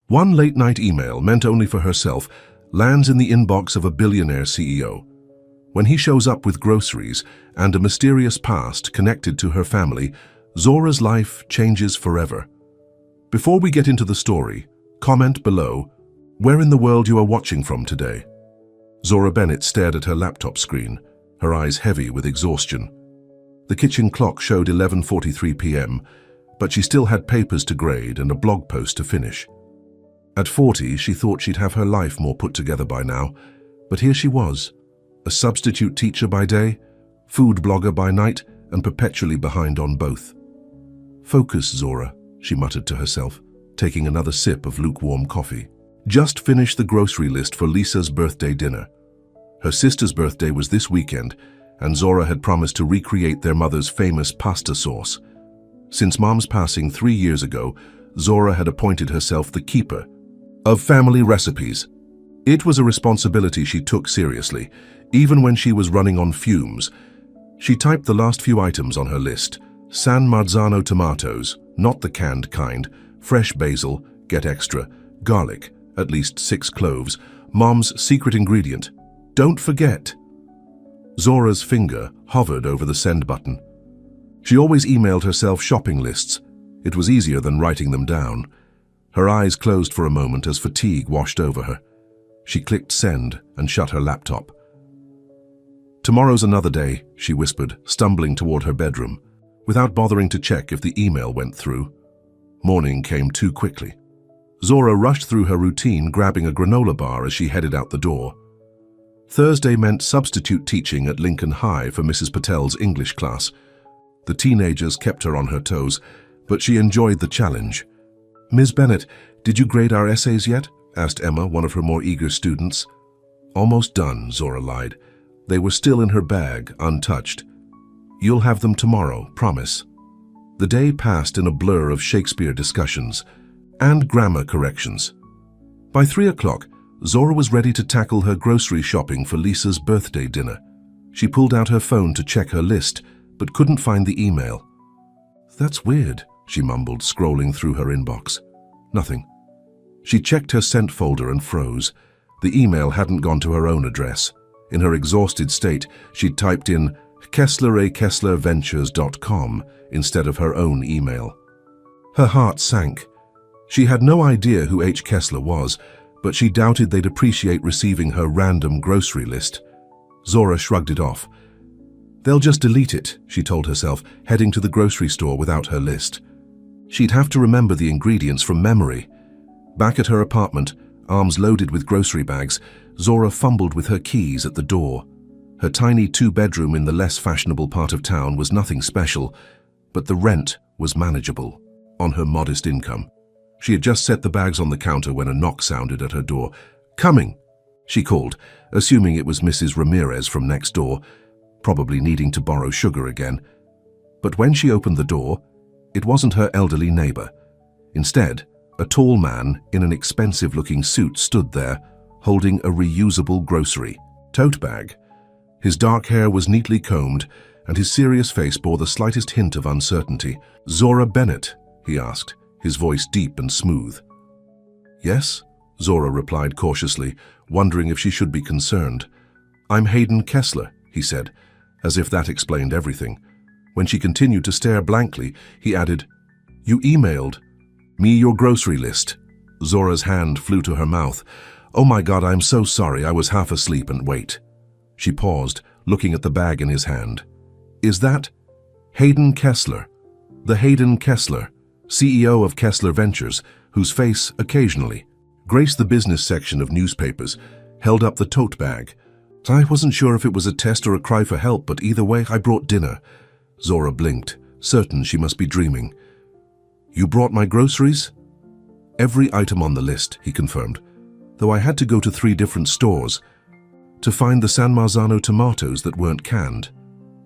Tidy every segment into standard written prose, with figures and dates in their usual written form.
One late-night email meant only for herself lands in the inbox of a billionaire CEO. When he shows up with groceries and a mysterious past connected to her family, Zora's life changes forever. Before we get into the story, comment below where in the world you are watching from today. Zora Bennett stared at her laptop screen, her eyes heavy with exhaustion. The kitchen clock showed 11:43 p.m., but she still had papers to grade and a blog post to finish. At 40, she thought she'd have her life more put together by now, but here she was, a substitute teacher by day, food blogger by night, and perpetually behind on both. "Focus, Zora," she muttered to herself, taking another sip of lukewarm coffee. Just finished the grocery list for Lisa's birthday dinner. Her sister's birthday was this weekend, and Zora had promised to recreate their mother's famous pasta sauce. Since Mom's passing 3 years ago, Zora had appointed herself the keeper of family recipes. It was a responsibility she took seriously, even when she was running on fumes. She typed the last few items on her list: San Marzano tomatoes, not the canned kind, fresh basil, get extra, garlic, at least 6 cloves, Mom's secret ingredient, don't forget. Zora's finger hovered over the send button. She always emailed herself shopping lists. It was easier than writing them down. Her eyes closed for a moment as fatigue washed over her. She clicked send and shut her laptop. "Tomorrow's another day," she whispered, stumbling toward her bedroom, without bothering to check if the email went through. Morning came too quickly. Zora rushed through her routine, grabbing a granola bar as she headed out the door. Thursday meant substitute teaching at Lincoln High for Mrs. Patel's English class. The teenagers kept her on her toes, but she enjoyed the challenge. "Ms. Bennett, did you grade our essays yet?" asked Emma, one of her more eager students. "Almost done," Zora lied. "They were still in her bag, untouched. You'll have them tomorrow, promise." The day passed in a blur of Shakespeare discussions and grammar corrections. By 3 o'clock, Zora was ready to tackle her grocery shopping for Lisa's birthday dinner. She pulled out her phone to check her list, but couldn't find the email. "That's weird," she mumbled, scrolling through her inbox. Nothing. She checked her sent folder and froze. The email hadn't gone to her own address. In her exhausted state, she'd typed in kessler@kesslerventures.com instead of her own email. Her heart sank. She had no idea who H. Kessler was, but she doubted they'd appreciate receiving her random grocery list. Zora shrugged it off. "They'll just delete it," she told herself, heading to the grocery store without her list. She'd have to remember the ingredients from memory. Back at her apartment, arms loaded with grocery bags, Zora fumbled with her keys at the door. Her tiny 2-bedroom in the less fashionable part of town was nothing special, but the rent was manageable on her modest income. She had just set the bags on the counter when a knock sounded at her door. "Coming," she called, assuming it was Mrs. Ramirez from next door, probably needing to borrow sugar again. But when she opened the door, it wasn't her elderly neighbor. Instead, a tall man in an expensive-looking suit stood there, holding a reusable grocery tote bag. His dark hair was neatly combed, and his serious face bore the slightest hint of uncertainty. "Zora Bennett?" he asked, his voice deep and smooth. "Yes," Zora replied cautiously, wondering if she should be concerned. "I'm Hayden Kessler," he said, as if that explained everything. When she continued to stare blankly, he added, "You emailed me your grocery list." Zora's hand flew to her mouth. "Oh my God, I'm so sorry. I was half asleep and wait." She paused, looking at the bag in his hand. "Is that Hayden Kessler? The Hayden Kessler, CEO of Kessler Ventures, whose face occasionally graced the business section of newspapers, held up the tote bag. "I wasn't sure if it was a test or a cry for help, but either way, I brought dinner." Zora blinked, certain she must be dreaming. "You brought my groceries?" "Every item on the list," he confirmed, "though I had to go to 3 different stores to find the San Marzano tomatoes that weren't canned."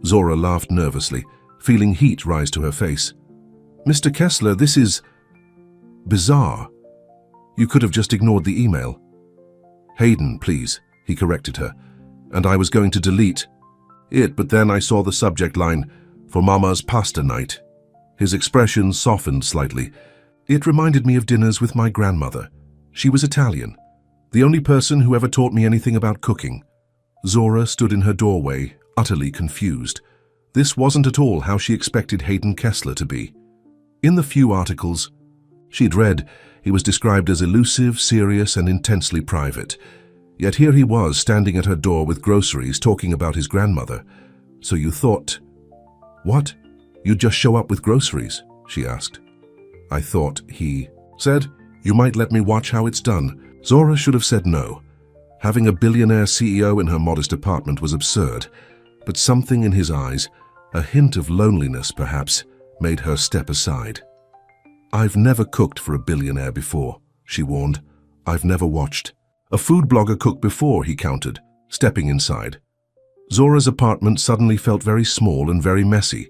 Zora laughed nervously, feeling heat rise to her face. "Mr. Kessler, this is bizarre. You could have just ignored the email." "Hayden, please," he corrected her, "and I was going to delete it, but then I saw the subject line, for Mama's pasta night." His expression softened slightly. "It reminded me of dinners with my grandmother." She was Italian, the only person who ever taught me anything about cooking. Zora stood in her doorway, utterly confused. This wasn't at all how she expected Hayden Kessler to be. In the few articles she'd read, he was described as elusive, serious, and intensely private. Yet here he was, standing at her door with groceries, talking about his grandmother. "So you thought—" "What? You'd just show up with groceries?" she asked. "I thought," he said, "you might let me watch how it's done." Zora should have said no. Having a billionaire CEO in her modest apartment was absurd, but something in his eyes, a hint of loneliness perhaps, made her step aside. "I've never cooked for a billionaire before," she warned. "I've never watched." "A food blogger cooked before," he countered, stepping inside. Zora's apartment suddenly felt very small and very messy.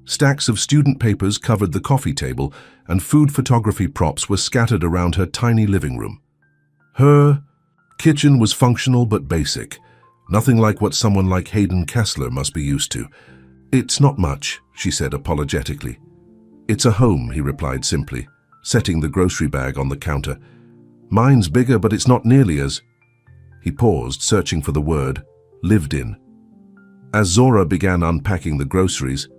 Stacks of student papers covered the coffee table, and food photography props were scattered around her tiny living room. Her kitchen was functional but basic, nothing like what someone like Hayden Kessler must be used to. "It's not much," she said apologetically. "It's a home," he replied simply, setting the grocery bag on the counter. "Mine's bigger, but it's not nearly as—" He paused, searching for the word, "lived in." As Zora began unpacking the groceries,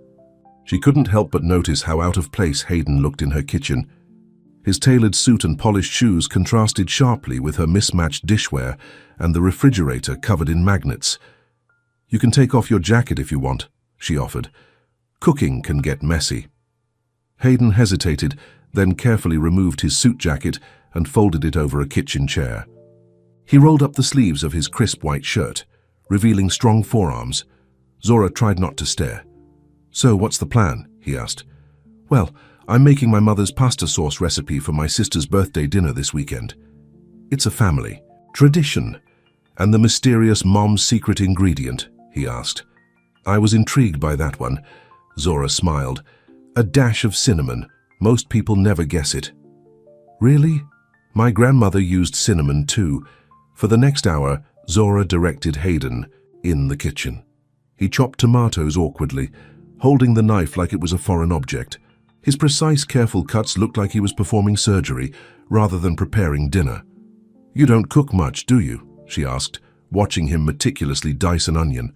she couldn't help but notice how out of place Hayden looked in her kitchen. His tailored suit and polished shoes contrasted sharply with her mismatched dishware and the refrigerator covered in magnets. "You can take off your jacket if you want," she offered. "Cooking can get messy." Hayden hesitated, then carefully removed his suit jacket and folded it over a kitchen chair. He rolled up the sleeves of his crisp white shirt, revealing strong forearms. Zora tried not to stare. "So what's the plan?" he asked. "Well, I'm making my mother's pasta sauce recipe for my sister's birthday dinner this weekend. It's a family tradition." "And the mysterious mom's secret ingredient?" he asked. "I was intrigued by that one." Zora smiled. "A dash of cinnamon. Most people never guess it." "Really? My grandmother used cinnamon too." For the next hour, Zora directed Hayden in the kitchen. He chopped tomatoes awkwardly, holding the knife like it was a foreign object. His precise, careful cuts looked like he was performing surgery rather than preparing dinner. "You don't cook much, do you?" she asked, watching him meticulously dice an onion.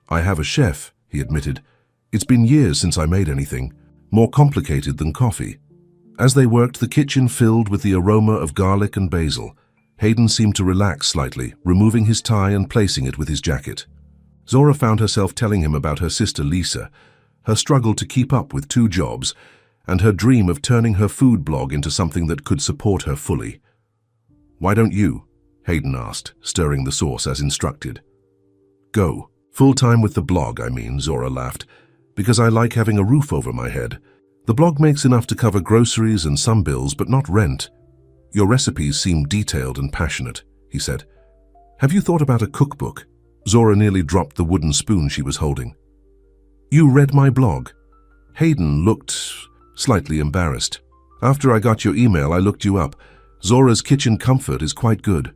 "I have a chef," he admitted. "It's been years since I made anything more complicated than coffee." As they worked, the kitchen filled with the aroma of garlic and basil. Hayden seemed to relax slightly, removing his tie and placing it with his jacket. Zora found herself telling him about her sister Lisa, her struggle to keep up with 2 jobs, and her dream of turning her food blog into something that could support her fully. "Why don't you?" Hayden asked, stirring the sauce as instructed. "Go. Full-time with the blog, I mean," Zora laughed. "Because I like having a roof over my head. The blog makes enough to cover groceries and some bills, but not rent." "Your recipes seem detailed and passionate," he said. "Have you thought about a cookbook?" Zora nearly dropped the wooden spoon she was holding. "You read my blog?" Hayden looked slightly embarrassed. "After I got your email, I looked you up. Zora's kitchen comfort is quite good."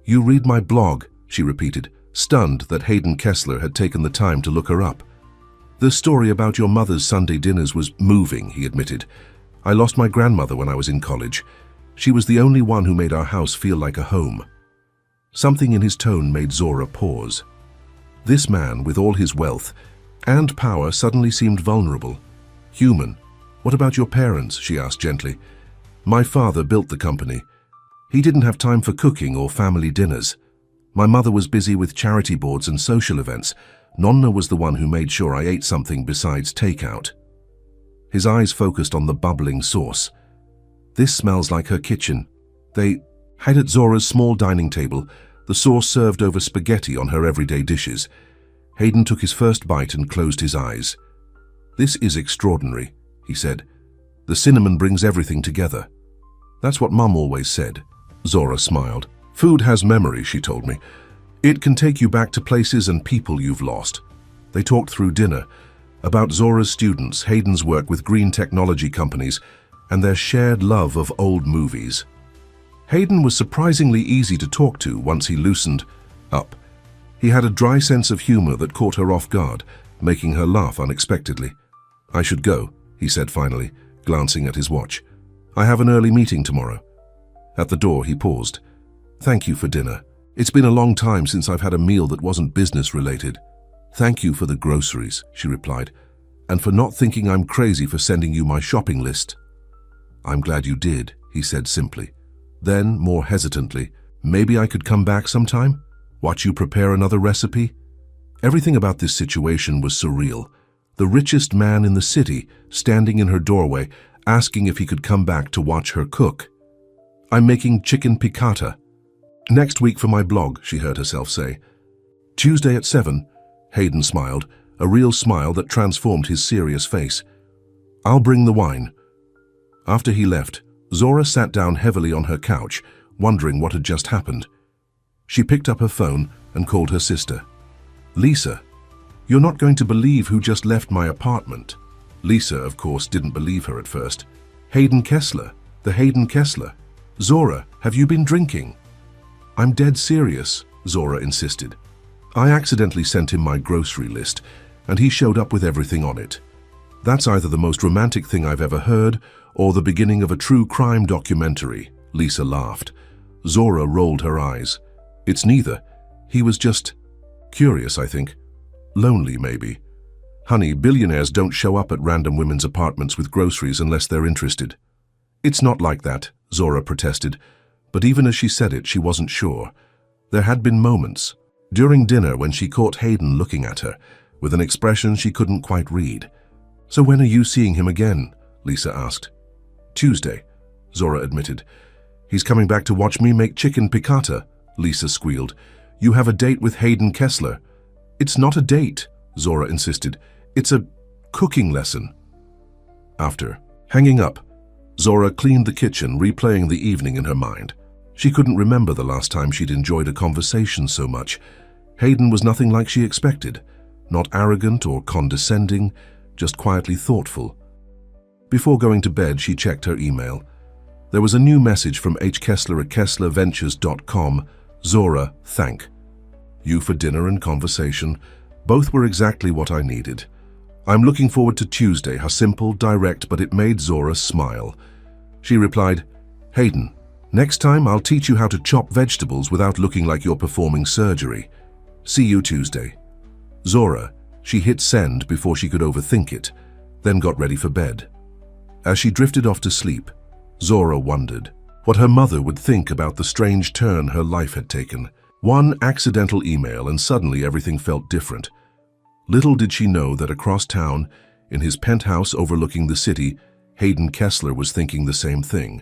"You read my blog," she repeated, stunned that Hayden Kessler had taken the time to look her up. "The story about your mother's Sunday dinners was moving," he admitted. "I lost my grandmother when I was in college. She was the only one who made our house feel like a home." Something in his tone made Zora pause. This man, with all his wealth and power, suddenly seemed vulnerable, human. "What about your parents?" she asked gently. "My father built the company. He didn't have time for cooking or family dinners. My mother was busy with charity boards and social events. Nonna was the one who made sure I ate something besides takeout." His eyes focused on the bubbling sauce. "This smells like her kitchen." They had at Zora's small dining table, the sauce served over spaghetti on her everyday dishes. Hayden took his first bite and closed his eyes. "This is extraordinary," he said. "The cinnamon brings everything together." "That's what Mum always said." Zora smiled. "Food has memory," she told me. "It can take you back to places and people you've lost." They talked through dinner, about Zora's students, Hayden's work with green technology companies, and their shared love of old movies. Hayden was surprisingly easy to talk to once he loosened up. He had a dry sense of humor that caught her off guard, making her laugh unexpectedly. "I should go," he said finally, glancing at his watch. "I have an early meeting tomorrow." At the door, he paused. "Thank you for dinner. It's been a long time since I've had a meal that wasn't business-related." "Thank you for the groceries," she replied, "and for not thinking I'm crazy for sending you my shopping list." "I'm glad you did," he said simply. Then, more hesitantly, "Maybe I could come back sometime? Watch you prepare another recipe?" Everything about this situation was surreal. The richest man in the city, standing in her doorway, asking if he could come back to watch her cook. "I'm making chicken piccata. Next week for my blog," she heard herself say. "Tuesday at 7. Hayden smiled, a real smile that transformed his serious face. "I'll bring the wine." After he left, Zora sat down heavily on her couch, wondering what had just happened. She picked up her phone and called her sister. "Lisa, you're not going to believe who just left my apartment." Lisa, of course, didn't believe her at first. "Hayden Kessler, the Hayden Kessler. Zora, have you been drinking?" "I'm dead serious," Zora insisted. "I accidentally sent him my grocery list, and he showed up with everything on it. That's either the most romantic thing I've ever heard or the beginning of a true crime documentary." Lisa laughed. Zora rolled her eyes. "It's neither. He was just curious, I think. Lonely, maybe." "Honey, billionaires don't show up at random women's apartments with groceries unless they're interested." "It's not like that," Zora protested, but even as she said it, she wasn't sure. There had been moments, during dinner when she caught Hayden looking at her, with an expression she couldn't quite read. "So when are you seeing him again?" Lisa asked. "Tuesday," Zora admitted. "He's coming back to watch me make chicken piccata," Lisa squealed. "You have a date with Hayden Kessler." "It's not a date," Zora insisted. "It's a cooking lesson." After hanging up, Zora cleaned the kitchen, replaying the evening in her mind. She couldn't remember the last time she'd enjoyed a conversation so much. Hayden was nothing like she expected, not arrogant or condescending, just quietly thoughtful. Before going to bed, she checked her email. There was a new message from H. Kessler at KesslerVentures.com. "Zora, thank you for dinner and conversation. Both were exactly what I needed. I'm looking forward to Tuesday." How simple, direct, but it made Zora smile. She replied, "Hayden, next time I'll teach you how to chop vegetables without looking like you're performing surgery. See you Tuesday." Zora, she hit send before she could overthink it, then got ready for bed. As she drifted off to sleep, Zora wondered what her mother would think about the strange turn her life had taken. One accidental email and suddenly everything felt different. Little did she know that across town, in his penthouse overlooking the city, Hayden Kessler was thinking the same thing,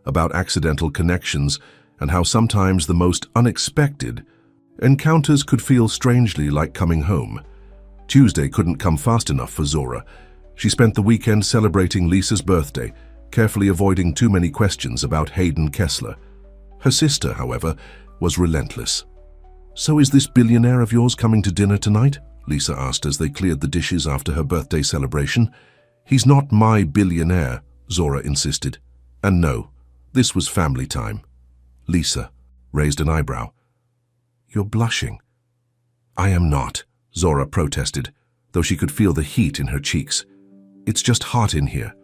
about accidental connections and how sometimes the most unexpected encounters could feel strangely like coming home. Tuesday couldn't come fast enough for Zora. She spent the weekend celebrating Lisa's birthday, carefully avoiding too many questions about Hayden Kessler. Her sister, however, was relentless. "So is this billionaire of yours coming to dinner tonight?" Lisa asked as they cleared the dishes after her birthday celebration. "He's not my billionaire," Zora insisted. "And no, this was family time." Lisa raised an eyebrow. "You're blushing." "I am not," Zora protested, though she could feel the heat in her cheeks. "It's just hot in here."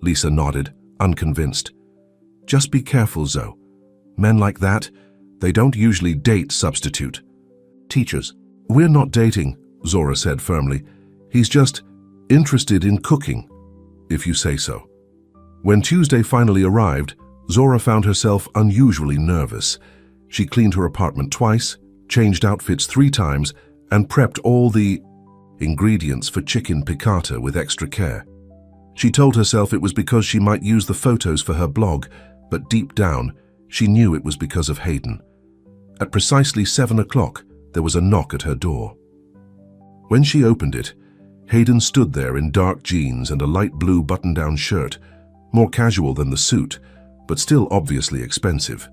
Lisa nodded, unconvinced. "Just be careful, Zoe. Men like that, they don't usually date substitute teachers." "We're not dating," Zora said firmly. "He's just interested in cooking, if you say so." When Tuesday finally arrived, Zora found herself unusually nervous. She cleaned her apartment twice, changed outfits 3 times, and prepped all the ingredients for chicken piccata with extra care. She told herself it was because she might use the photos for her blog, but deep down, she knew it was because of Hayden. At precisely 7 o'clock, there was a knock at her door. When she opened it, Hayden stood there in dark jeans and a light blue button-down shirt, more casual than the suit, but still obviously expensive.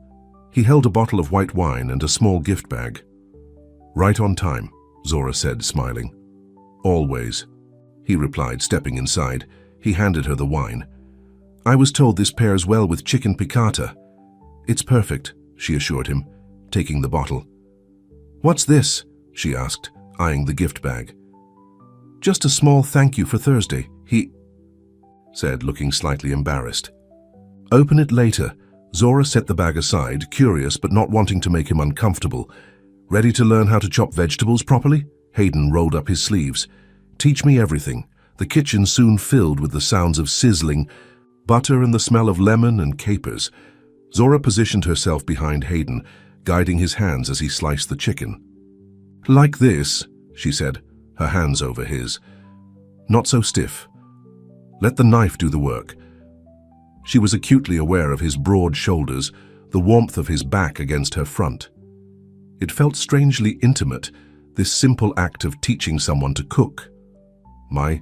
He held a bottle of white wine and a small gift bag. "Right on time," Zora said, smiling. "Always," he replied, stepping inside. He handed her the wine. "I was told this pairs well with chicken piccata." "It's perfect," she assured him, taking the bottle. "What's this?" she asked, eyeing the gift bag. "Just a small thank you for Thursday," he said, looking slightly embarrassed. Open it later. Zora set the bag aside, curious but not wanting to make him uncomfortable. Ready to learn how to chop vegetables properly? Hayden rolled up his sleeves. Teach me everything. The kitchen soon filled with the sounds of sizzling, butter and the smell of lemon and capers. Zora positioned herself behind Hayden, guiding his hands as he sliced the chicken. Like this, she said, her hands over his. Not so stiff. Let the knife do the work. She was acutely aware of his broad shoulders, the warmth of his back against her front. It felt strangely intimate, this simple act of teaching someone to cook. My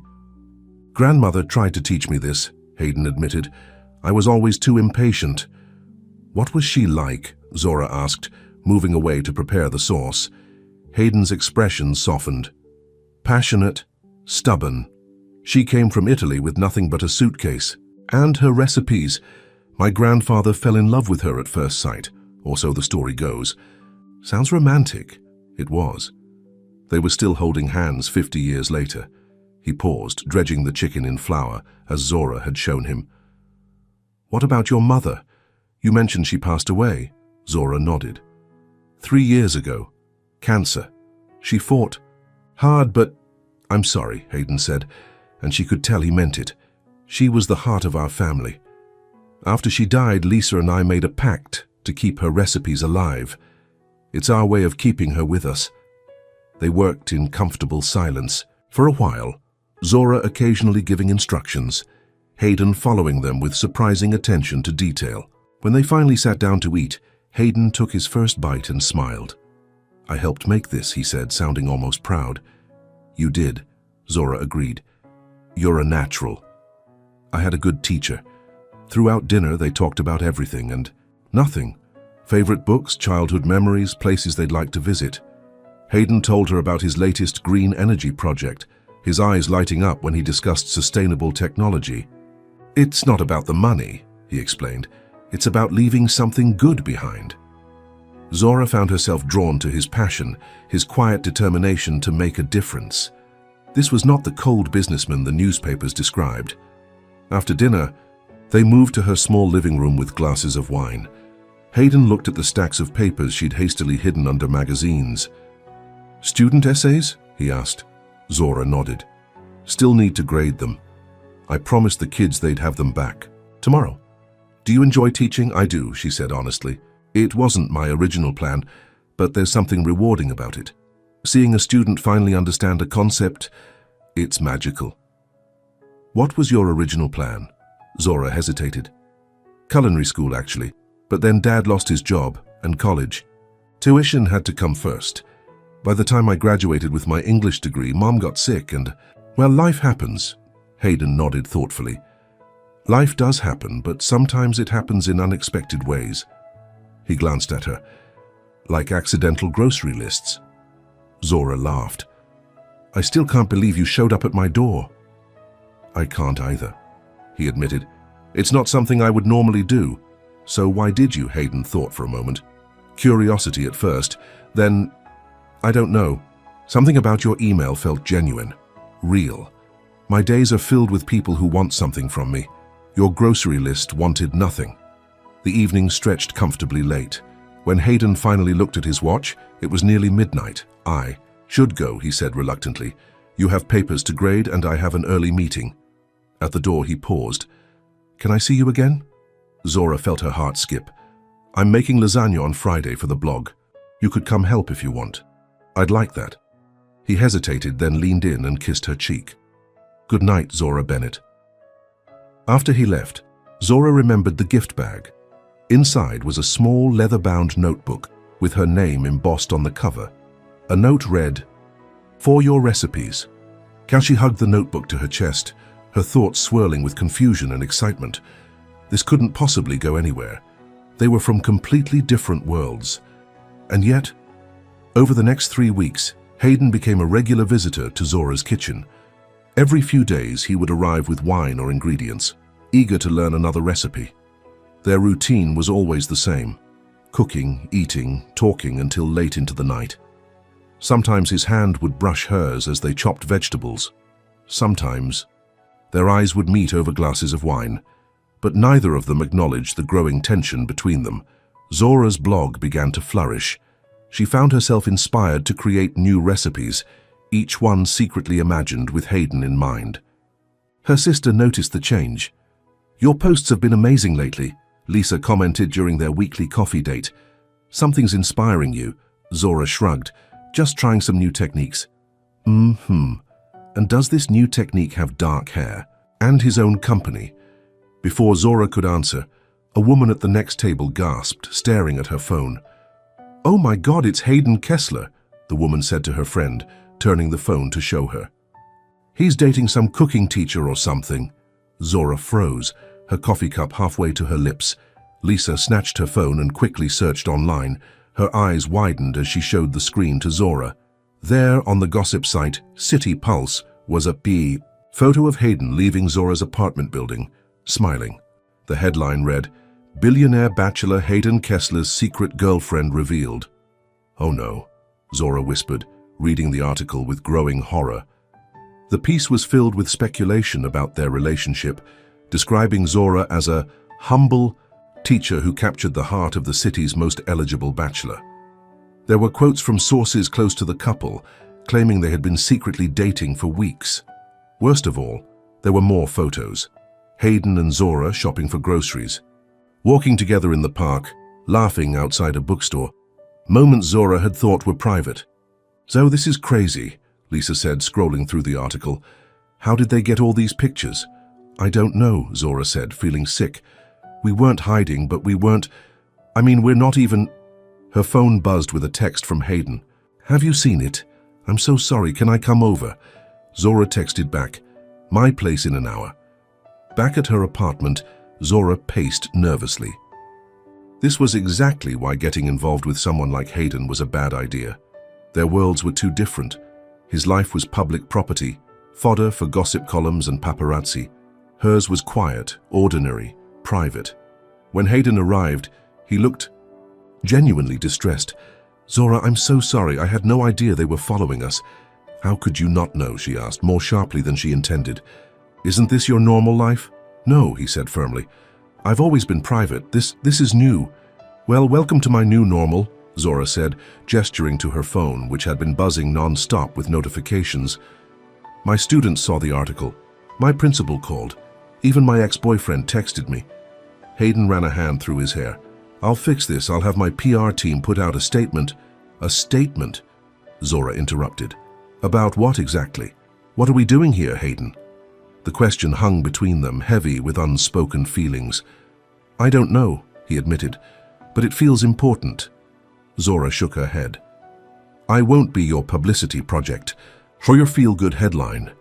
grandmother tried to teach me this, Hayden admitted. I was always too impatient. What was she like? Zora asked, moving away to prepare the sauce. Hayden's expression softened. Passionate, stubborn. She came from Italy with nothing but a suitcase. And her recipes. My grandfather fell in love with her at first sight, or so the story goes. Sounds romantic. It was. They were still holding hands 50 years later. He paused, dredging the chicken in flour, as Zora had shown him. What about your mother? You mentioned she passed away. Zora nodded. 3 years ago. Cancer. She fought. Hard, but... I'm sorry, Hayden said, and she could tell he meant it. She was the heart of our family. After she died, Lisa and I made a pact to keep her recipes alive. It's our way of keeping her with us. They worked in comfortable silence. For a while, Zora occasionally giving instructions, Hayden following them with surprising attention to detail. When they finally sat down to eat, Hayden took his first bite and smiled. I helped make this, he said, sounding almost proud. You did, Zora agreed. You're a natural. I had a good teacher. Throughout dinner, they talked about everything and nothing. Favorite books, childhood memories, places they'd like to visit. Hayden told her about his latest green energy project, his eyes lighting up when he discussed sustainable technology. It's not about the money, he explained. It's about leaving something good behind. Zora found herself drawn to his passion, his quiet determination to make a difference. This was not the cold businessman the newspapers described. After dinner, they moved to her small living room with glasses of wine. Hayden looked at the stacks of papers she'd hastily hidden under magazines. Student essays? He asked. Zora nodded. Still need to grade them. I promised the kids they'd have them back. Tomorrow. Do you enjoy teaching? I do, she said honestly. It wasn't my original plan, but there's something rewarding about it. Seeing a student finally understand a concept, it's magical. What was your original plan? Zora hesitated. Culinary school, actually, but then Dad lost his job and college. Tuition had to come first. By the time I graduated with my English degree, Mom got sick and, well, life happens. Hayden nodded thoughtfully. Life does happen, but sometimes it happens in unexpected ways. He glanced at her. Like accidental grocery lists. Zora laughed. I still can't believe you showed up at my door. I can't either, he admitted. It's not something I would normally do. So why did you? Hayden thought for a moment. Curiosity at first, then, I don't know. Something about your email felt genuine, real. My days are filled with people who want something from me. Your grocery list wanted nothing. The evening stretched comfortably late. When Hayden finally looked at his watch, it was nearly midnight. I should go, he said reluctantly. You have papers to grade and I have an early meeting. At the door he paused. Can I see you again? Zora felt her heart skip. I'm making lasagna on Friday for the blog. You could come help if you want. I'd like that. He hesitated, then leaned in and kissed her cheek. Good night, Zora Bennett. After he left, Zora remembered the gift bag. Inside was a small leather-bound notebook with her name embossed on the cover. A note read, For your recipes. She hugged the notebook to her chest, her thoughts swirling with confusion and excitement. This couldn't possibly go anywhere. They were from completely different worlds. And yet, over the next 3 weeks, Hayden became a regular visitor to Zora's kitchen. Every few days he would arrive with wine or ingredients, eager to learn another recipe. Their routine was always the same, cooking, eating, talking until late into the night. Sometimes his hand would brush hers as they chopped vegetables. Sometimes their eyes would meet over glasses of wine. but neither of them acknowledged the growing tension between them. Zora's blog began to flourish. She found herself inspired to create new recipes, each one secretly imagined with Hayden in mind. Her sister noticed the change. "Your posts have been amazing lately," Lisa commented during their weekly coffee date. "Something's inspiring you," Zora shrugged. "Just trying some new techniques." And does this new technique have dark hair? And his own company? Before Zora could answer, a woman at the next table gasped, staring at her phone. "Oh my God, it's Hayden Kessler," the woman said to her friend, turning the phone to show her. "He's dating some cooking teacher or something." Zora froze, her coffee cup halfway to her lips. Lisa snatched her phone and quickly searched online. Her eyes widened as she showed the screen to Zora. There, on the gossip site City Pulse, was a photo of Hayden leaving Zora's apartment building, smiling. The headline read, "Billionaire bachelor Hayden Kessler's secret girlfriend revealed." "Oh no," Zora whispered, reading the article with growing horror. The piece was filled with speculation about their relationship, describing Zora as a humble teacher who captured the heart of the city's most eligible bachelor. There were quotes from sources close to the couple, claiming they had been secretly dating for weeks. Worst of all, there were more photos. Hayden and Zora shopping for groceries, walking together in the park, laughing outside a bookstore, moments Zora had thought were private. "So this is crazy," Lisa said, scrolling through the article. "How did they get all these pictures?" "I don't know," Zora said, feeling sick. "We weren't hiding, but we're not even—" Her phone buzzed with a text from Hayden. "Have you seen it? I'm so sorry, can I come over?" Zora texted back, "My place in an hour." Back at her apartment, Zora paced nervously. This was exactly why getting involved with someone like Hayden was a bad idea. Their worlds were too different. His life was public property, fodder for gossip columns and paparazzi. Hers was quiet, ordinary, private. When Hayden arrived, he looked genuinely distressed. "Zora, I'm so sorry. I had no idea they were following us." "How could you not know?" she asked, more sharply than she intended. "Isn't this your normal life?" "No," he said firmly. "I've always been private. This is new." "Well, welcome to my new normal," Zora said, gesturing to her phone, which had been buzzing non-stop with notifications. "My students saw the article. My principal called. Even my ex-boyfriend texted me." Hayden ran a hand through his hair. "I'll fix this. I'll have my PR team put out a statement." "A statement?" Zora interrupted. "About what exactly? What are we doing here, Hayden?" The question hung between them, heavy with unspoken feelings. "I don't know," he admitted, "but it feels important." Zora shook her head. "I won't be your publicity project, for your feel-good headline."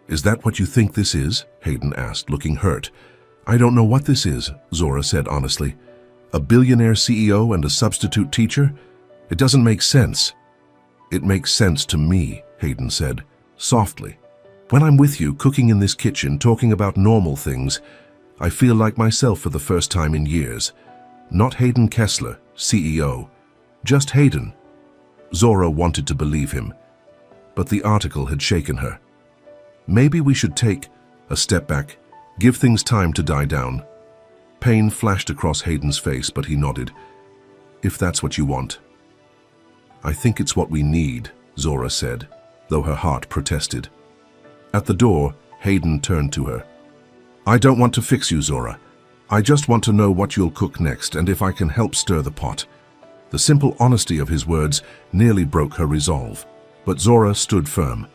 "Is that what you think this is?" Hayden asked, looking hurt. "I don't know what this is," Zora said honestly. "A billionaire CEO and a substitute teacher? It doesn't make sense." "It makes sense to me," Hayden said, softly. "When I'm with you, cooking in this kitchen, talking about normal things, I feel like myself for the first time in years. Not Hayden Kessler, CEO. Just Hayden." Zora wanted to believe him, but the article had shaken her. "Maybe we should take a step back, give things time to die down." Pain flashed across Hayden's face, but he nodded. "If that's what you want." "I think it's what we need," Zora said, though her heart protested. At the door, Hayden turned to her. "I don't want to fix you, Zora. I just want to know what you'll cook next and if I can help stir the pot." The simple honesty of his words nearly broke her resolve, but Zora stood firm.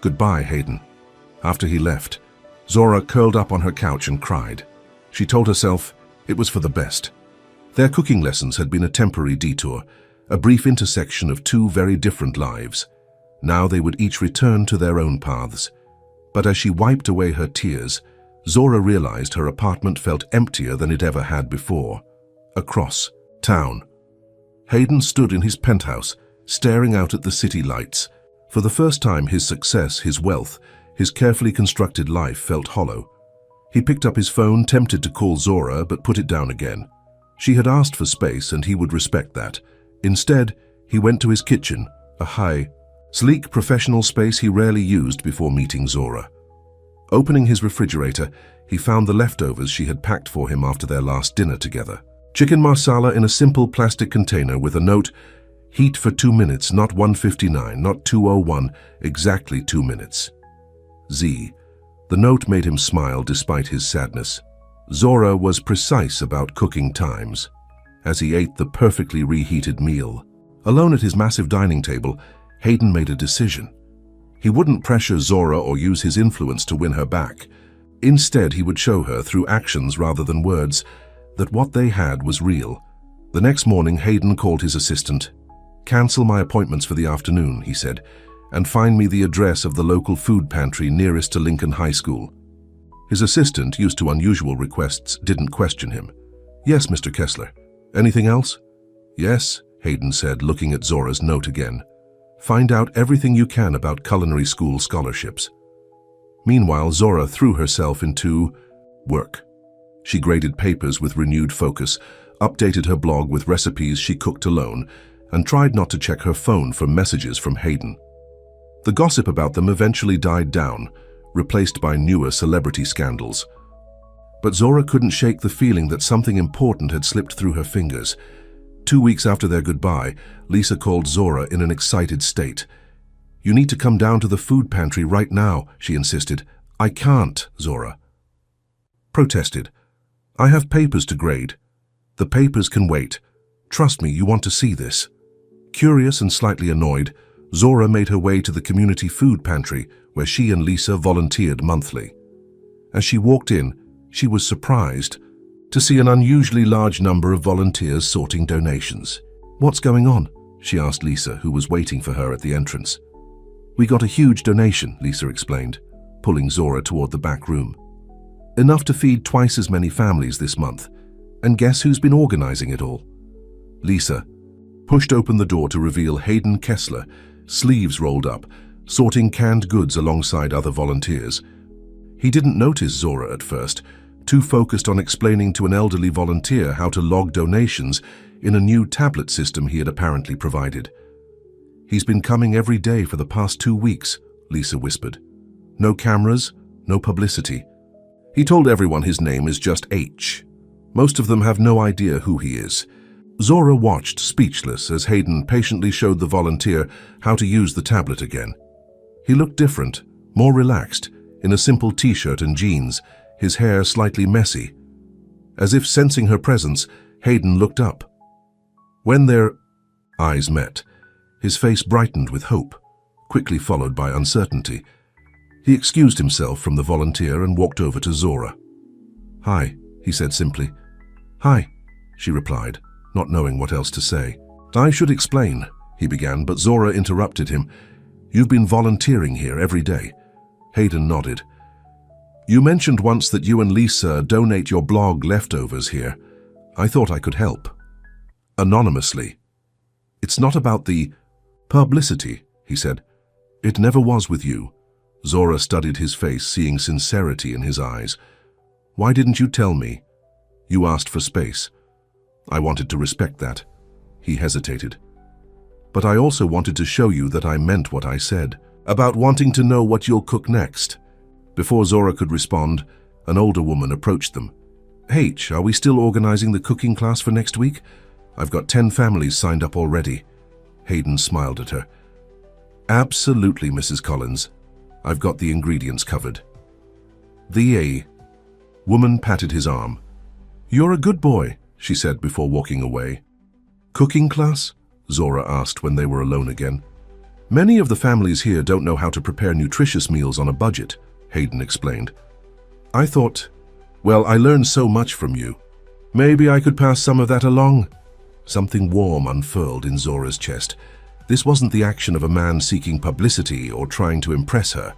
"Goodbye, Hayden." After he left, Zora curled up on her couch and cried. She told herself it was for the best. Their cooking lessons had been a temporary detour, a brief intersection of two very different lives. Now they would each return to their own paths. But as she wiped away her tears, Zora realized her apartment felt emptier than it ever had before. Across town, Hayden stood in his penthouse, staring out at the city lights. For the first time, his success, his wealth, his carefully constructed life felt hollow. He picked up his phone, tempted to call Zora, but put it down again. She had asked for space, and he would respect that. Instead, he went to his kitchen, a high, sleek professional space he rarely used before meeting Zora. Opening his refrigerator, he found the leftovers she had packed for him after their last dinner together. Chicken marsala in a simple plastic container with a note, "Heat for 2 minutes, not 1:59, not 2:01, exactly 2 minutes. Z." The note made him smile despite his sadness. Zora was precise about cooking times. As he ate the perfectly reheated meal, alone at his massive dining table, Hayden made a decision. He wouldn't pressure Zora or use his influence to win her back. Instead, he would show her, through actions rather than words, that what they had was real. The next morning, Hayden called his assistant. "Cancel my appointments for the afternoon," he said, "and find me the address of the local food pantry nearest to Lincoln High School." His assistant, used to unusual requests, didn't question him. "Yes, Mr. Kessler. Anything else?" "Yes," Hayden said, looking at Zora's note again. "Find out everything you can about culinary school scholarships." Meanwhile, Zora threw herself into work. She graded papers with renewed focus, updated her blog with recipes she cooked alone, and tried not to check her phone for messages from Hayden. The gossip about them eventually died down, replaced by newer celebrity scandals. But Zora couldn't shake the feeling that something important had slipped through her fingers. 2 weeks after their goodbye, Lisa called Zora in an excited state. "You need to come down to the food pantry right now," she insisted. "I can't," Zora protested. "I have papers to grade." "The papers can wait. Trust me, you want to see this." Curious and slightly annoyed, Zora made her way to the community food pantry where she and Lisa volunteered monthly. As she walked in, she was surprised to see an unusually large number of volunteers sorting donations. "What's going on?" she asked Lisa, who was waiting for her at the entrance. "We got a huge donation," Lisa explained, pulling Zora toward the back room. "Enough to feed twice as many families this month. And guess who's been organizing it all?" Lisa pushed open the door to reveal Hayden Kessler, sleeves rolled up, sorting canned goods alongside other volunteers. He didn't notice Zora at first, too focused on explaining to an elderly volunteer how to log donations in a new tablet system he had apparently provided. "He's been coming every day for the past 2 weeks, Lisa whispered. "No cameras, no publicity. He told everyone his name is just H. Most of them have no idea who he is." Zora watched, speechless, as Hayden patiently showed the volunteer how to use the tablet again. He looked different, more relaxed, in a simple t-shirt and jeans, his hair slightly messy. As if sensing her presence, Hayden looked up. When their eyes met, his face brightened with hope, quickly followed by uncertainty. He excused himself from the volunteer and walked over to Zora. "Hi," he said simply. "Hi," she replied, not knowing what else to say. "I should explain," he began, but Zora interrupted him. "You've been volunteering here every day." Hayden nodded. "You mentioned once that you and Lisa donate your blog leftovers here. I thought I could help. Anonymously. It's not about the publicity," he said. "It never was with you." Zora studied his face, seeing sincerity in his eyes. "Why didn't you tell me? You asked for space." "I wanted to respect that." He hesitated. "But I also wanted to show you that I meant what I said, about wanting to know what you'll cook next." Before Zora could respond, an older woman approached them. "H, are we still organizing the cooking class for next week? I've got 10 families signed up already." Hayden smiled at her. "Absolutely, Mrs. Collins. I've got the ingredients covered." The woman patted his arm. "You're a good boy," she said before walking away. "Cooking class?" Zora asked when they were alone again. "Many of the families here don't know how to prepare nutritious meals on a budget," Hayden explained. "I thought, well, I learned so much from you. Maybe I could pass some of that along." Something warm unfurled in Zora's chest. This wasn't the action of a man seeking publicity or trying to impress her.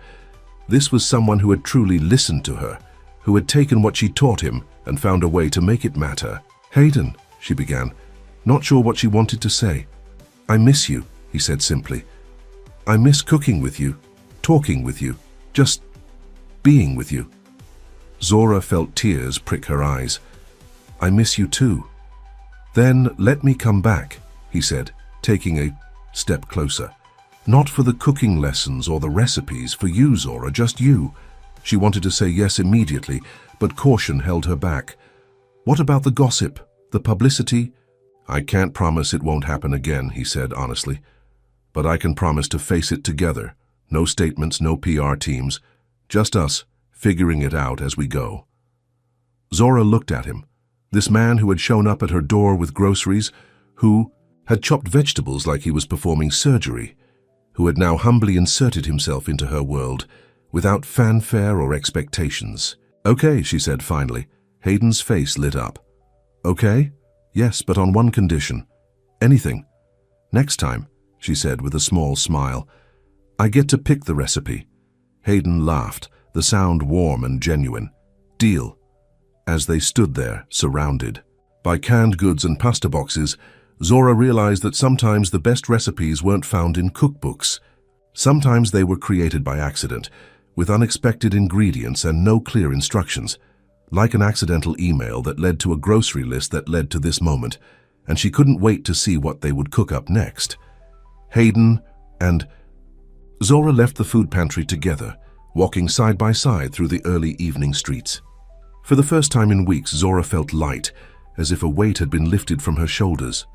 This was someone who had truly listened to her, who had taken what she taught him and found a way to make it matter. "Hayden," she began, not sure what she wanted to say. "I miss you," he said simply. "I miss cooking with you, talking with you, just being with you." Zora felt tears prick her eyes. "I miss you too." "Then let me come back," he said, taking a step closer. "Not for the cooking lessons or the recipes, for you, Zora, just you. She wanted to say yes immediately, but caution held her back. What about the gossip, the publicity? I can't promise it won't happen again, he said honestly. But I can promise to face it together. No statements, no PR teams. Just us, figuring it out as we go. Zora looked at him. This man who had shown up at her door with groceries, who had chopped vegetables like he was performing surgery, who had now humbly inserted himself into her world, without fanfare or expectations. Okay, she said finally. Hayden's face lit up. Okay? Yes, but on one condition. Anything. Next time, she said with a small smile. I get to pick the recipe. Hayden laughed, the sound warm and genuine. Deal. As they stood there, surrounded by canned goods and pasta boxes, Zora realized that sometimes the best recipes weren't found in cookbooks. Sometimes they were created by accident, with unexpected ingredients and no clear instructions, like an accidental email that led to a grocery list that led to this moment, and she couldn't wait to see what they would cook up next. Hayden and Zora left the food pantry together, walking side by side through the early evening streets. For the first time in weeks, Zora felt light, as if a weight had been lifted from her shoulders.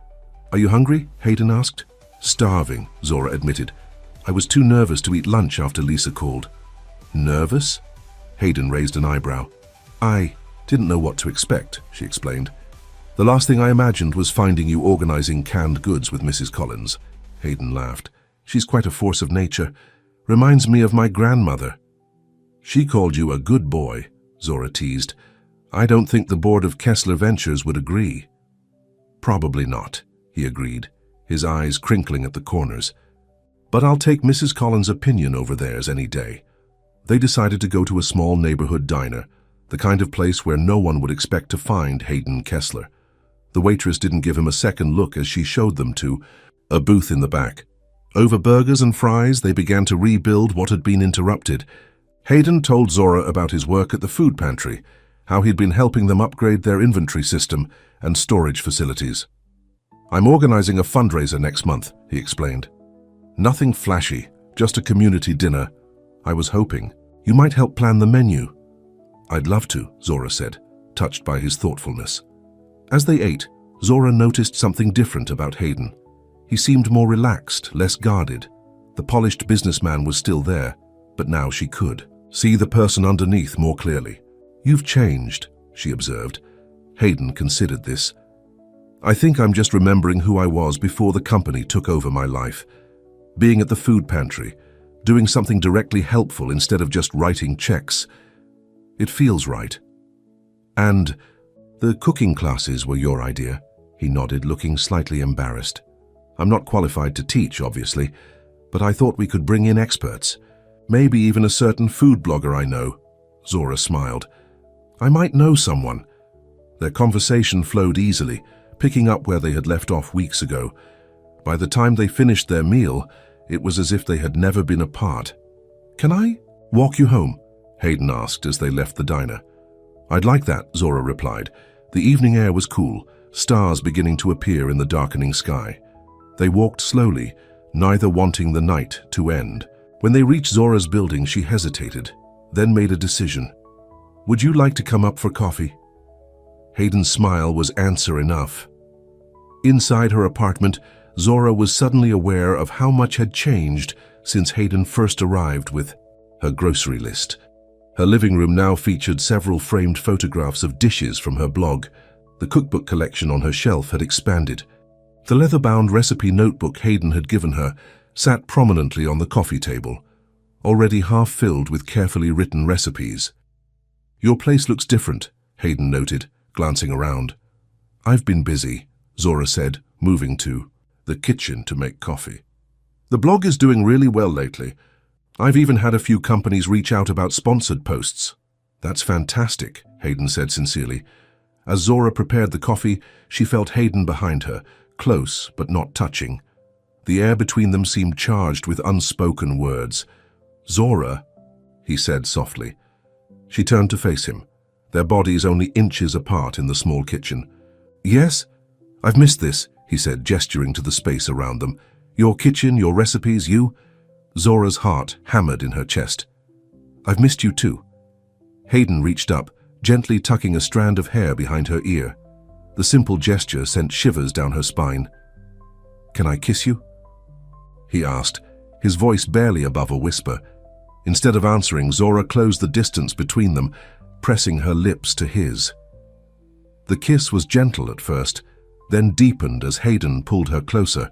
Are you hungry? Hayden asked. Starving, Zora admitted. I was too nervous to eat lunch after Lisa called. Nervous? Hayden raised an eyebrow. I didn't know what to expect, she explained. The last thing I imagined was finding you organizing canned goods with Mrs. Collins. Hayden laughed. She's quite a force of nature. Reminds me of my grandmother. She called you a good boy, Zora teased. I don't think the board of Kessler Ventures would agree. Probably not, he agreed, his eyes crinkling at the corners. But I'll take Mrs. Collins' opinion over theirs any day. They decided to go to a small neighborhood diner, the kind of place where no one would expect to find Hayden Kessler. The waitress didn't give him a second look as she showed them to a booth in the back. Over burgers and fries, they began to rebuild what had been interrupted. Hayden told Zora about his work at the food pantry, how he'd been helping them upgrade their inventory system and storage facilities. I'm organizing a fundraiser next month, he explained. Nothing flashy, just a community dinner. I was hoping you might help plan the menu. I'd love to, Zora said, touched by his thoughtfulness. As they ate, Zora noticed something different about Hayden. He seemed more relaxed, less guarded. The polished businessman was still there, but now she could see the person underneath more clearly. You've changed, she observed. Hayden considered this. I think I'm just remembering who I was before the company took over my life. Being at the food pantry, doing something directly helpful instead of just writing checks. It feels right. And the cooking classes were your idea, he nodded, looking slightly embarrassed. I'm not qualified to teach, obviously, but I thought we could bring in experts. Maybe even a certain food blogger I know. Zora smiled. I might know someone. Their conversation flowed easily, picking up where they had left off weeks ago. By the time they finished their meal, it was as if they had never been apart. Can I walk you home? Hayden asked as they left the diner. I'd like that, Zora replied. The evening air was cool, stars beginning to appear in the darkening sky. They walked slowly, neither wanting the night to end. When they reached Zora's building, she hesitated, then made a decision. Would you like to come up for coffee? Hayden's smile was answer enough. Inside her apartment, Zora was suddenly aware of how much had changed since Hayden first arrived with her grocery list. Her living room now featured several framed photographs of dishes from her blog. The cookbook collection on her shelf had expanded. The leather-bound recipe notebook Hayden had given her sat prominently on the coffee table, already half filled with carefully written recipes. Your place looks different, Hayden noted, glancing around. I've been busy, Zora said, moving to the kitchen to make coffee. The blog is doing really well lately. I've even had a few companies reach out about sponsored posts. That's fantastic, Hayden said sincerely. As Zora prepared the coffee, she felt Hayden behind her, close but not touching. The air between them seemed charged with unspoken words. Zora, he said softly. She turned to face him, their bodies only inches apart in the small kitchen. Yes? I've missed this, he said, gesturing to the space around them. Your kitchen, your recipes, you? Zora's heart hammered in her chest. I've missed you too, Hayden reached up, gently tucking a strand of hair behind her ear. The simple gesture sent shivers down her spine. "Can I kiss you?" he asked, his voice barely above a whisper. Instead of answering, Zora closed the distance between them, pressing her lips to his. The kiss was gentle at first, then deepened as Hayden pulled her closer.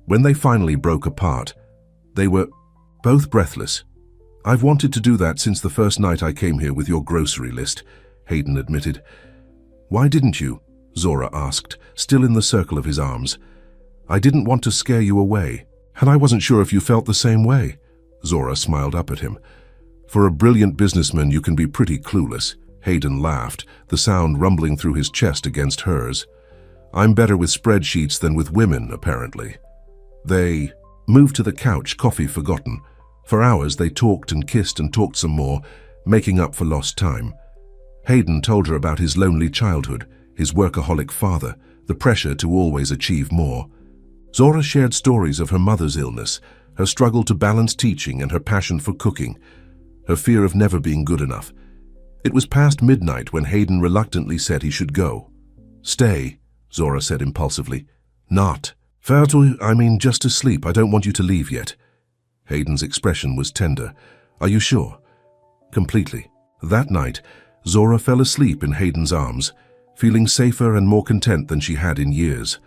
When they finally broke apart, they were both breathless. "I've wanted to do that since the first night I came here with your grocery list," Hayden admitted. "Why didn't you?" Zora asked, still in the circle of his arms. "I didn't want to scare you away, and I wasn't sure if you felt the same way." Zora smiled up at him. "For a brilliant businessman, you can be pretty clueless." Hayden laughed, the sound rumbling through his chest against hers. "I'm better with spreadsheets than with women, apparently." They moved to the couch, coffee forgotten. For hours they talked and kissed and talked some more, making up for lost time. Hayden told her about his lonely childhood, his workaholic father, the pressure to always achieve more. Zora shared stories of her mother's illness, her struggle to balance teaching and her passion for cooking, her fear of never being good enough. It was past midnight when Hayden reluctantly said he should go. "Stay," Zora said impulsively. "Not. I mean just to sleep. I don't want you to leave yet." Hayden's expression was tender. "Are you sure?" "Completely." That night, Zora fell asleep in Hayden's arms, feeling safer and more content than she had in years.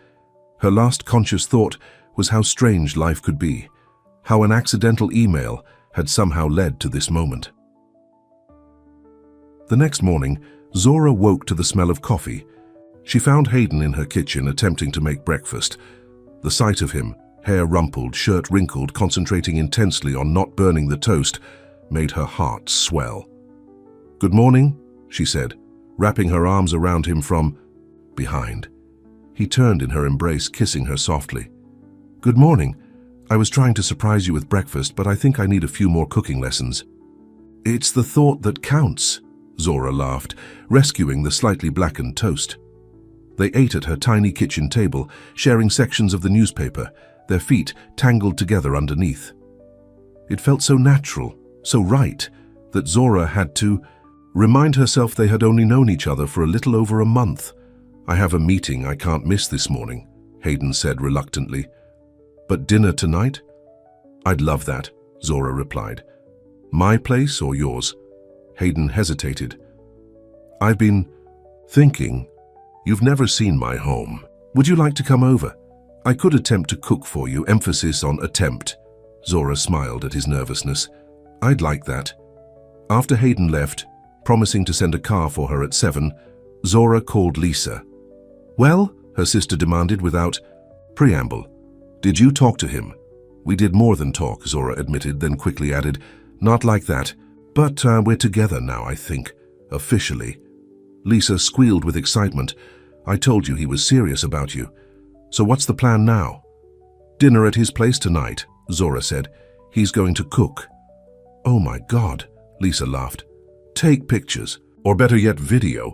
Her last conscious thought was how strange life could be, how an accidental email had somehow led to this moment. The next morning, Zora woke to the smell of coffee. She found Hayden in her kitchen attempting to make breakfast. The sight of him, hair rumpled, shirt wrinkled, concentrating intensely on not burning the toast, made her heart swell. "Good morning," she said, wrapping her arms around him from behind. He turned in her embrace, kissing her softly. "Good morning. I was trying to surprise you with breakfast, but I think I need a few more cooking lessons." "It's the thought that counts," Zora laughed, rescuing the slightly blackened toast. They ate at her tiny kitchen table, sharing sections of the newspaper, their feet tangled together underneath. It felt so natural, so right, that Zora had to remind herself they had only known each other for a little over a month. "I have a meeting I can't miss this morning," Hayden said reluctantly. "But dinner tonight?" "I'd love that," Zora replied. "My place or yours?" Hayden hesitated. "I've been thinking. You've never seen my home. Would you like to come over? I could attempt to cook for you, emphasis on attempt." Zora smiled at his nervousness. "I'd like that." After Hayden left, promising to send a car for her at 7, Zora called Lisa. "Well," her sister demanded without preamble, "did you talk to him?" "We did more than talk," Zora admitted, then quickly added, "Not like that. But we're together now, I think. Officially." Lisa squealed with excitement. "I told you he was serious about you. So what's the plan now?" "Dinner at his place tonight," Zora said. "He's going to cook." "Oh my God," Lisa laughed. "Take pictures, or better yet, video.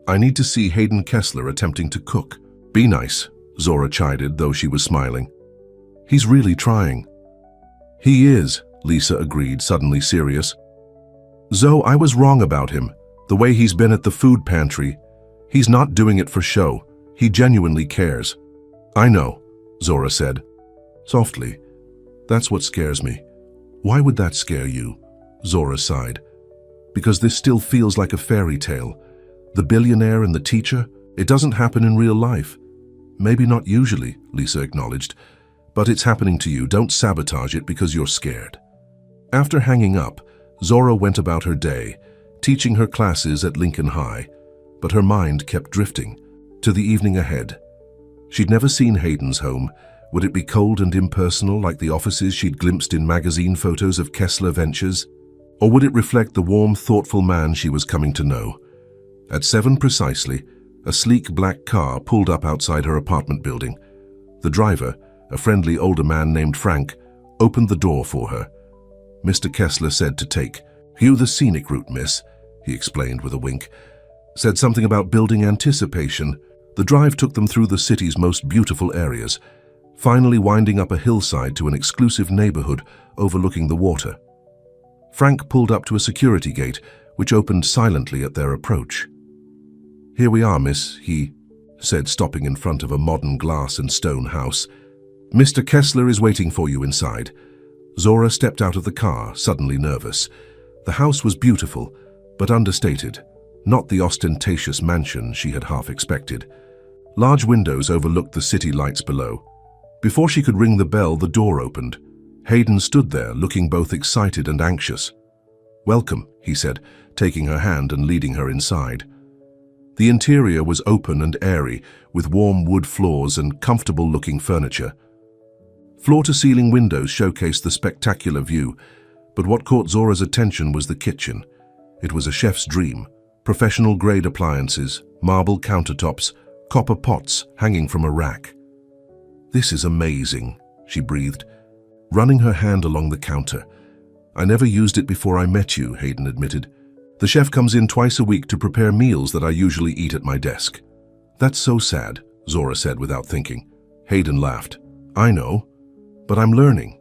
I need to see Hayden Kessler attempting to cook." "Be nice," Zora chided, though she was smiling. "He's really trying." "He is," Lisa agreed, suddenly serious. "Zoe, I was wrong about him. The way he's been at the food pantry. He's not doing it for show. He genuinely cares." "I know," Zora said, softly. "That's what scares me." "Why would that scare you?" Zora sighed. "Because this still feels like a fairy tale. The billionaire and the teacher, it doesn't happen in real life." "Maybe not usually," Lisa acknowledged. "But it's happening to you. Don't sabotage it because you're scared." After hanging up, Zora went about her day, teaching her classes at Lincoln High, but her mind kept drifting to the evening ahead. She'd never seen Hayden's home. Would it be cold and impersonal like the offices she'd glimpsed in magazine photos of Kessler Ventures? Or would it reflect the warm, thoughtful man she was coming to know? At 7 precisely, a sleek black car pulled up outside her apartment building. The driver, a friendly older man named Frank, opened the door for her. Mr. Kessler said to take "You the scenic route, miss," he explained with a wink. Said something about building anticipation. The drive took them through the city's most beautiful areas, finally winding up a hillside to an exclusive neighborhood overlooking the water. Frank pulled up to a security gate which opened silently at their approach. "Here we are, miss," he said, stopping in front of a modern glass and stone house. "Mr. Kessler is waiting for you inside." Zora stepped out of the car, suddenly nervous. The house was beautiful, but understated, not the ostentatious mansion she had half expected. Large windows overlooked the city lights below. Before she could ring the bell, the door opened. Hayden stood there, looking both excited and anxious. "Welcome," he said, taking her hand and leading her inside. The interior was open and airy, with warm wood floors and comfortable-looking furniture. Floor-to-ceiling windows showcased the spectacular view, but what caught Zora's attention was the kitchen. It was a chef's dream. Professional-grade appliances, marble countertops, copper pots hanging from a rack. "This is amazing," she breathed, running her hand along the counter. "I never used it before I met you," Hayden admitted. "The chef comes in twice a week to prepare meals that I usually eat at my desk." "That's so sad," Zora said without thinking. Hayden laughed. "I know, but I'm learning."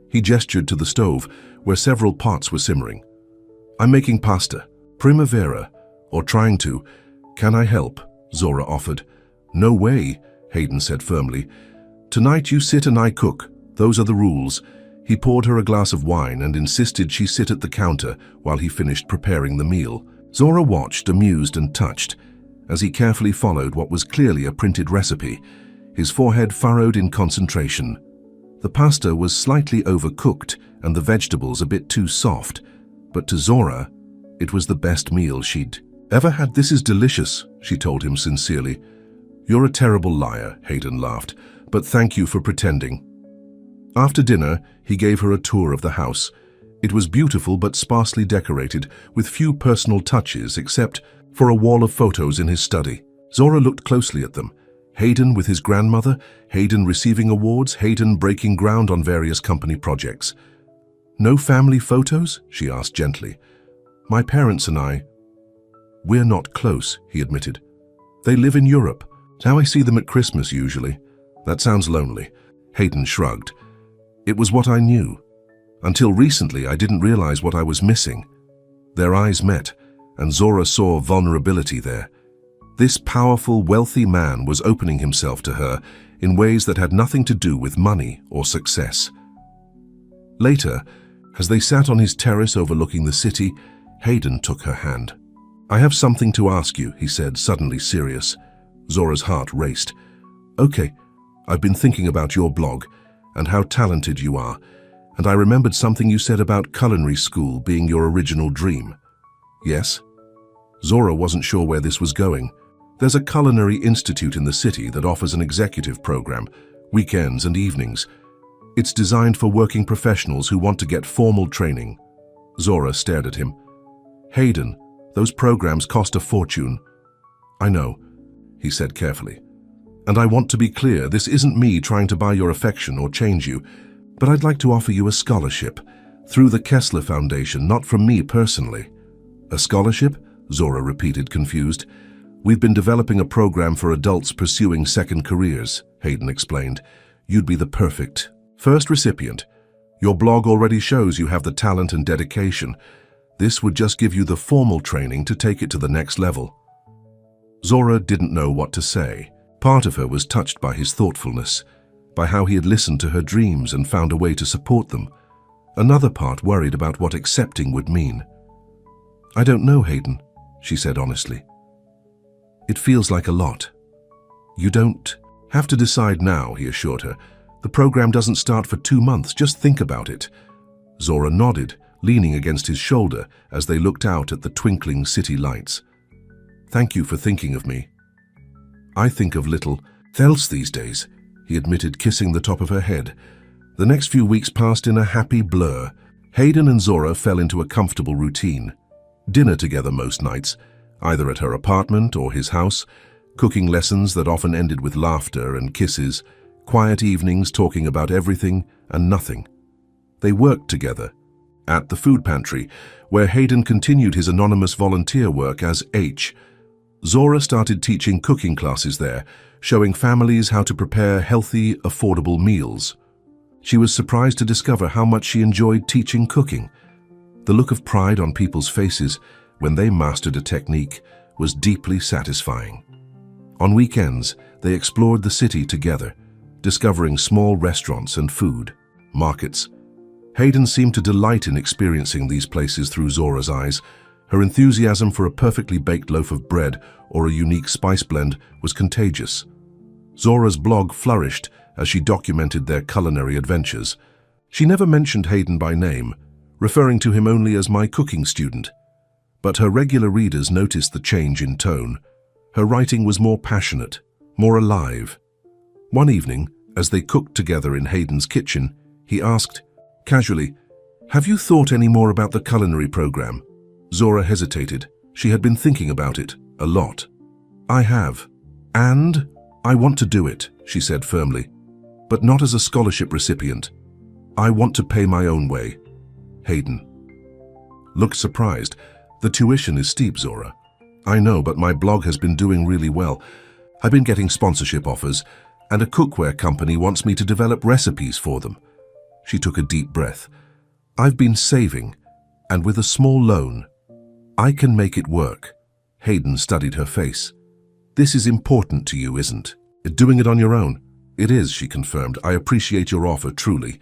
He gestured to the stove, where several pots were simmering. "I'm making pasta, primavera, or trying to. Can I help?" Zora offered. "No way," Hayden said firmly. "Tonight you sit and I cook. Those are the rules." He poured her a glass of wine and insisted she sit at the counter while he finished preparing the meal. Zora watched, amused and touched, as he carefully followed what was clearly a printed recipe, his forehead furrowed in concentration. The pasta was slightly overcooked and the vegetables a bit too soft, but to Zora, it was the best meal she'd ever had. "This is delicious," she told him sincerely. "You're a terrible liar," Hayden laughed, "but thank you for pretending." After dinner, he gave her a tour of the house. It was beautiful but sparsely decorated, with few personal touches except for a wall of photos in his study. Zora looked closely at them. Hayden with his grandmother, Hayden receiving awards, Hayden breaking ground on various company projects. "No family photos?" she asked gently. "My parents and we're not close," he admitted. "They live in Europe. Now I see them at Christmas usually." "That sounds lonely." Hayden shrugged. "It was what I knew. Until recently, I didn't realize what I was missing." Their eyes met, and Zora saw vulnerability there. This powerful, wealthy man was opening himself to her in ways that had nothing to do with money or success. Later, as they sat on his terrace overlooking the city, Hayden took her hand. "I have something to ask you," he said, suddenly serious. Zora's heart raced. "Okay, I've been thinking about your blog and how talented you are, and I remembered something you said about culinary school being your original dream." "Yes?" Zora wasn't sure where this was going. "There's a culinary institute in the city that offers an executive program, weekends and evenings. It's designed for working professionals who want to get formal training." Zora stared at him. "Hayden, those programs cost a fortune." "I know," he said carefully. "And I want to be clear, this isn't me trying to buy your affection or change you, but I'd like to offer you a scholarship through the Kessler Foundation, not from me personally." "A scholarship?" Zora repeated, confused. "We've been developing a program for adults pursuing second careers," Hayden explained. "You'd be the perfect first recipient. Your blog already shows you have the talent and dedication. This would just give you the formal training to take it to the next level." Zora didn't know what to say. Part of her was touched by his thoughtfulness, by how he had listened to her dreams and found a way to support them. Another part worried about what accepting would mean. "I don't know, Hayden," she said honestly. "It feels like a lot." "You don't have to decide now," he assured her. "The program doesn't start for 2 months. Just think about it." Zora nodded, leaning against his shoulder as they looked out at the twinkling city lights. "Thank you for thinking of me." "I think of little else these days," he admitted, kissing the top of her head. The next few weeks passed in a happy blur. Hayden and Zora fell into a comfortable routine. Dinner together most nights, either at her apartment or his house, cooking lessons that often ended with laughter and kisses, quiet evenings talking about everything and nothing. They worked together at the food pantry, where Hayden continued his anonymous volunteer work as H. Zora started teaching cooking classes there, showing families how to prepare healthy, affordable meals. She was surprised to discover how much she enjoyed teaching cooking. The look of pride on people's faces when they mastered a technique was deeply satisfying. On weekends, they explored the city together, discovering small restaurants and food markets. Hayden seemed to delight in experiencing these places through Zora's eyes. Her enthusiasm for a perfectly baked loaf of bread or a unique spice blend was contagious. Zora's blog flourished as she documented their culinary adventures. She never mentioned Hayden by name, referring to him only as my cooking student. But her regular readers noticed the change in tone. Her writing was more passionate, more alive. One evening, as they cooked together in Hayden's kitchen, he asked, casually, "Have you thought any more about the culinary program?" Zora hesitated. She had been thinking about it a lot. "I have. And I want to do it," she said firmly. "But not as a scholarship recipient. I want to pay my own way." Hayden looked surprised. "The tuition is steep, Zora." "I know, but my blog has been doing really well. I've been getting sponsorship offers, and a cookware company wants me to develop recipes for them." She took a deep breath. "I've been saving, and with a small loan, I can make it work." Hayden studied her face. "This is important to you, isn't it? Doing it on your own?" "It is," she confirmed. "I appreciate your offer, truly.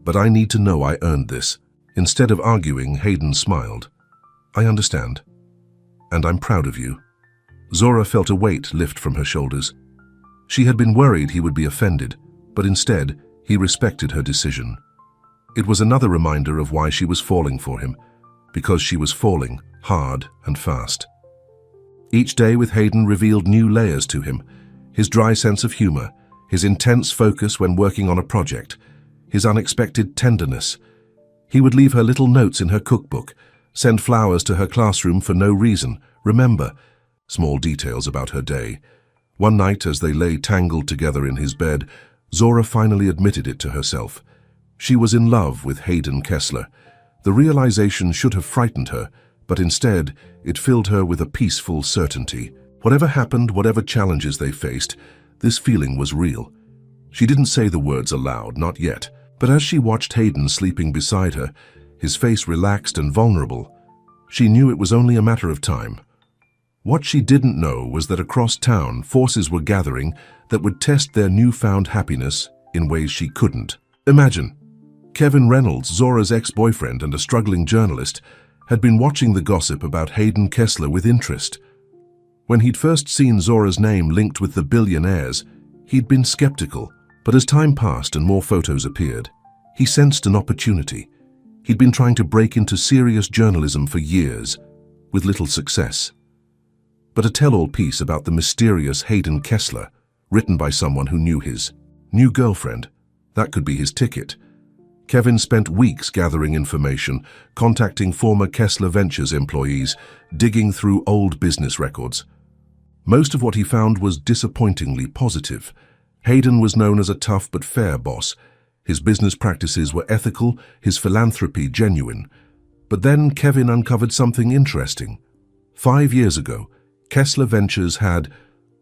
But I need to know I earned this." Instead of arguing, Hayden smiled. "I understand. And I'm proud of you." Zora felt a weight lift from her shoulders. She had been worried he would be offended, but instead, he respected her decision. It was another reminder of why she was falling for him, because she was falling hard and fast. Each day with Hayden revealed new layers to him: his dry sense of humor, his intense focus when working on a project, his unexpected tenderness. He would leave her little notes in her cookbook, send flowers to her classroom for no reason, remember small details about her day. One night, as they lay tangled together in his bed, Zora finally admitted it to herself. She was in love with Hayden Kessler. The realization should have frightened her, but instead, it filled her with a peaceful certainty. Whatever happened, whatever challenges they faced, this feeling was real. She didn't say the words aloud, not yet, but as she watched Hayden sleeping beside her, his face relaxed and vulnerable, she knew it was only a matter of time. What she didn't know was that across town, forces were gathering that would test their newfound happiness in ways she couldn't imagine. Kevin Reynolds, Zora's ex-boyfriend and a struggling journalist, had been watching the gossip about Hayden Kessler with interest. When he'd first seen Zora's name linked with the billionaires, he'd been skeptical, but as time passed and more photos appeared, he sensed an opportunity. He'd been trying to break into serious journalism for years, with little success. But a tell-all piece about the mysterious Hayden Kessler, written by someone who knew his new girlfriend, that could be his ticket. Kevin spent weeks gathering information, contacting former Kessler Ventures employees, digging through old business records. Most of what he found was disappointingly positive. Hayden was known as a tough but fair boss. His business practices were ethical, his philanthropy genuine. But then Kevin uncovered something interesting. 5 years ago, Kessler Ventures had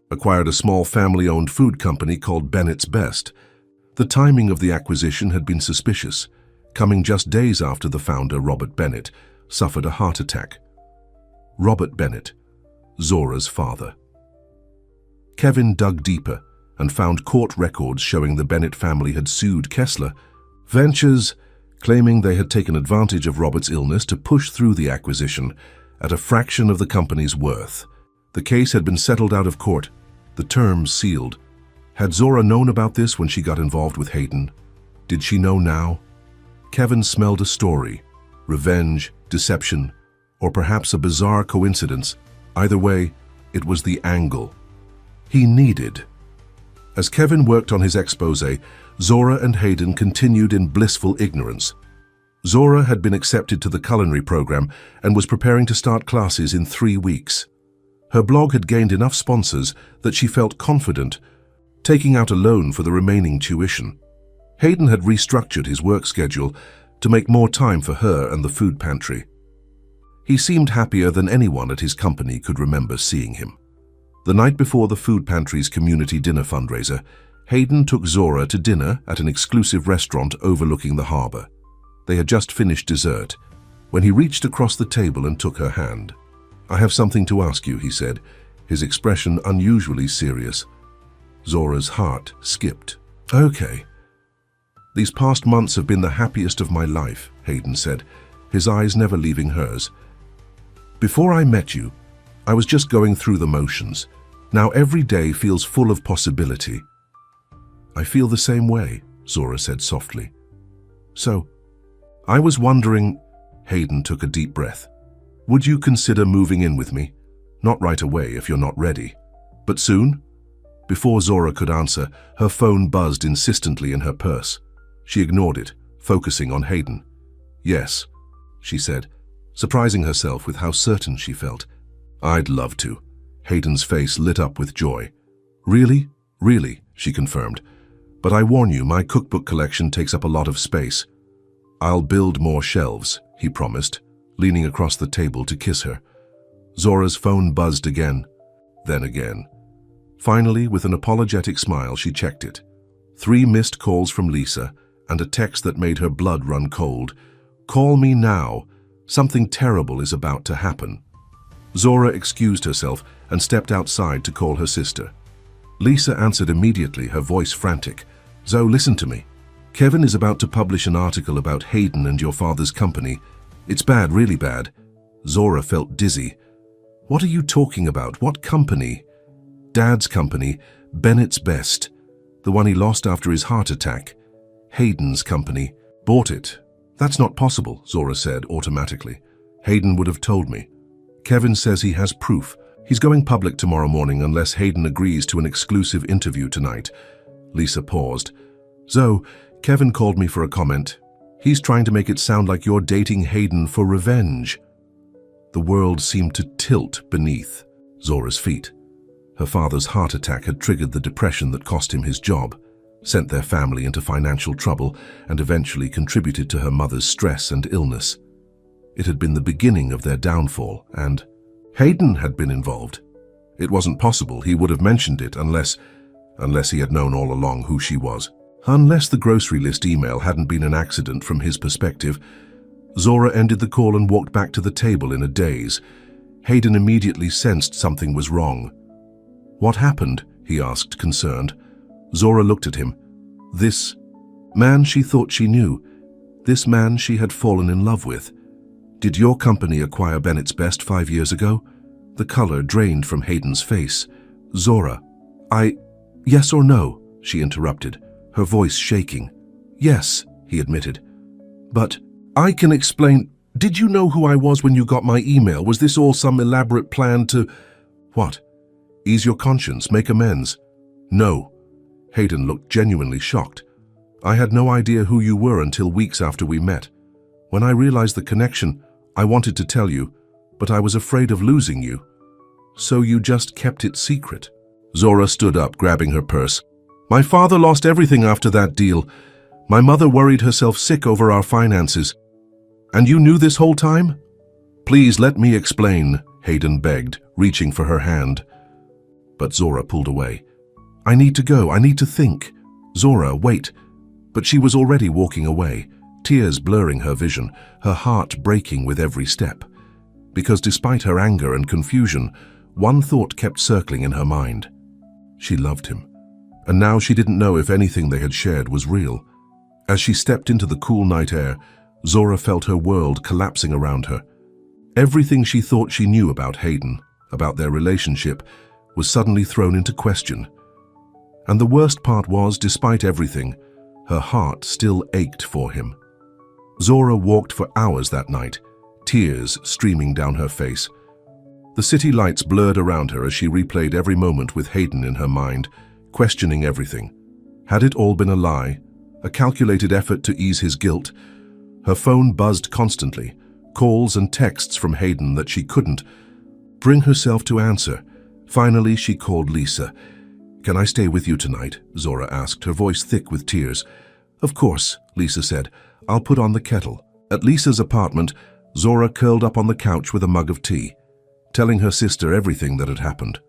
acquired a small family-owned food company called Bennett's Best. The timing of the acquisition had been suspicious, coming just days after the founder, Robert Bennett, suffered a heart attack. Robert Bennett, Zora's father. Kevin dug deeper and found court records showing the Bennett family had sued Kessler Ventures, claiming they had taken advantage of Robert's illness to push through the acquisition at a fraction of the company's worth. The case had been settled out of court, the terms sealed. Had Zora known about this when she got involved with Hayden? Did she know now? Kevin smelled a story: revenge, deception, or perhaps a bizarre coincidence. Either way, it was the angle he needed. As Kevin worked on his exposé, Zora and Hayden continued in blissful ignorance. Zora had been accepted to the culinary program and was preparing to start classes in 3 weeks. Her blog had gained enough sponsors that she felt confident taking out a loan for the remaining tuition. Hayden had restructured his work schedule to make more time for her and the food pantry. He seemed happier than anyone at his company could remember seeing him. The night before the food pantry's community dinner fundraiser, Hayden took Zora to dinner at an exclusive restaurant overlooking the harbor. They had just finished dessert. when he reached across the table and took her hand. "I have something to ask you," he said, his expression unusually serious. Zora's heart skipped. "Okay." "These past months have been the happiest of my life," Hayden said, his eyes never leaving hers. "Before I met you, I was just going through the motions. Now every day feels full of possibility." "I feel the same way," Zora said softly. "So, I was wondering," Hayden took a deep breath, "would you consider moving in with me? Not right away if you're not ready, but soon?" Before Zora could answer, her phone buzzed insistently in her purse. She ignored it, focusing on Hayden. "Yes," she said, surprising herself with how certain she felt. "I'd love to." Hayden's face lit up with joy. "Really? Really," she confirmed. "But I warn you, my cookbook collection takes up a lot of space." "I'll build more shelves," he promised, leaning across the table to kiss her. Zora's phone buzzed again, then again. Finally, with an apologetic smile, she checked it. 3 missed calls from Lisa and a text that made her blood run cold. "Call me now. Something terrible is about to happen." Zora excused herself and stepped outside to call her sister. Lisa answered immediately, her voice frantic. "Zoe, listen to me. Kevin is about to publish an article about Hayden and your father's company. It's bad, really bad." Zora felt dizzy. "What are you talking about? What company?" "Dad's company, Bennett's Best. The one he lost after his heart attack. Hayden's company. Bought it." "That's not possible," Zora said automatically. "Hayden would have told me. Kevin says he has proof. He's going public tomorrow morning unless Hayden agrees to an exclusive interview tonight." Lisa paused. "Zoe, Kevin called me for a comment. He's trying to make it sound like you're dating Hayden for revenge." The world seemed to tilt beneath Zora's feet. Her father's heart attack had triggered the depression that cost him his job, sent their family into financial trouble, and eventually contributed to her mother's stress and illness. It had been the beginning of their downfall, and Hayden had been involved. It wasn't possible he would have mentioned it unless he had known all along who she was. Unless the grocery list email hadn't been an accident from his perspective. Zora ended the call and walked back to the table in a daze. Hayden immediately sensed something was wrong. "What happened?" he asked, concerned. Zora looked at him. This man she thought she knew. This man she had fallen in love with. "Did your company acquire Bennett's Best 5 years ago?" The color drained from Hayden's face. "Zora, yes or no?" she interrupted, her voice shaking. "Yes," he admitted. "But I can explain. Did you know who I was when you got my email? Was this all some elaborate plan to—" "What? Ease your conscience, make amends?" "No." Hayden looked genuinely shocked. "I had no idea who you were until weeks after we met. When I realized the connection, I wanted to tell you, but I was afraid of losing you." "So you just kept it secret?" Zora stood up, grabbing her purse. "My father lost everything after that deal. My mother worried herself sick over our finances. And you knew this whole time?" "Please let me explain," Hayden begged, reaching for her hand. But Zora pulled away. "I need to go. I need to think." "Zora, wait." But she was already walking away, tears blurring her vision, her heart breaking with every step. Because despite her anger and confusion, one thought kept circling in her mind. She loved him. And now she didn't know if anything they had shared was real. As she stepped into the cool night air, Zora felt her world collapsing around her. Everything she thought she knew about Hayden, about their relationship, was suddenly thrown into question. And the worst part was, despite everything, her heart still ached for him. Zora walked for hours that night, tears streaming down her face. The city lights blurred around her as she replayed every moment with Hayden in her mind, questioning everything. Had it all been a lie? A calculated effort to ease his guilt? Her phone buzzed constantly, calls and texts from Hayden that she couldn't bring herself to answer. Finally, she called Lisa. "Can I stay with you tonight?" Zora asked, her voice thick with tears. "Of course," Lisa said. "I'll put on the kettle." At Lisa's apartment, Zora curled up on the couch with a mug of tea, telling her sister everything that had happened.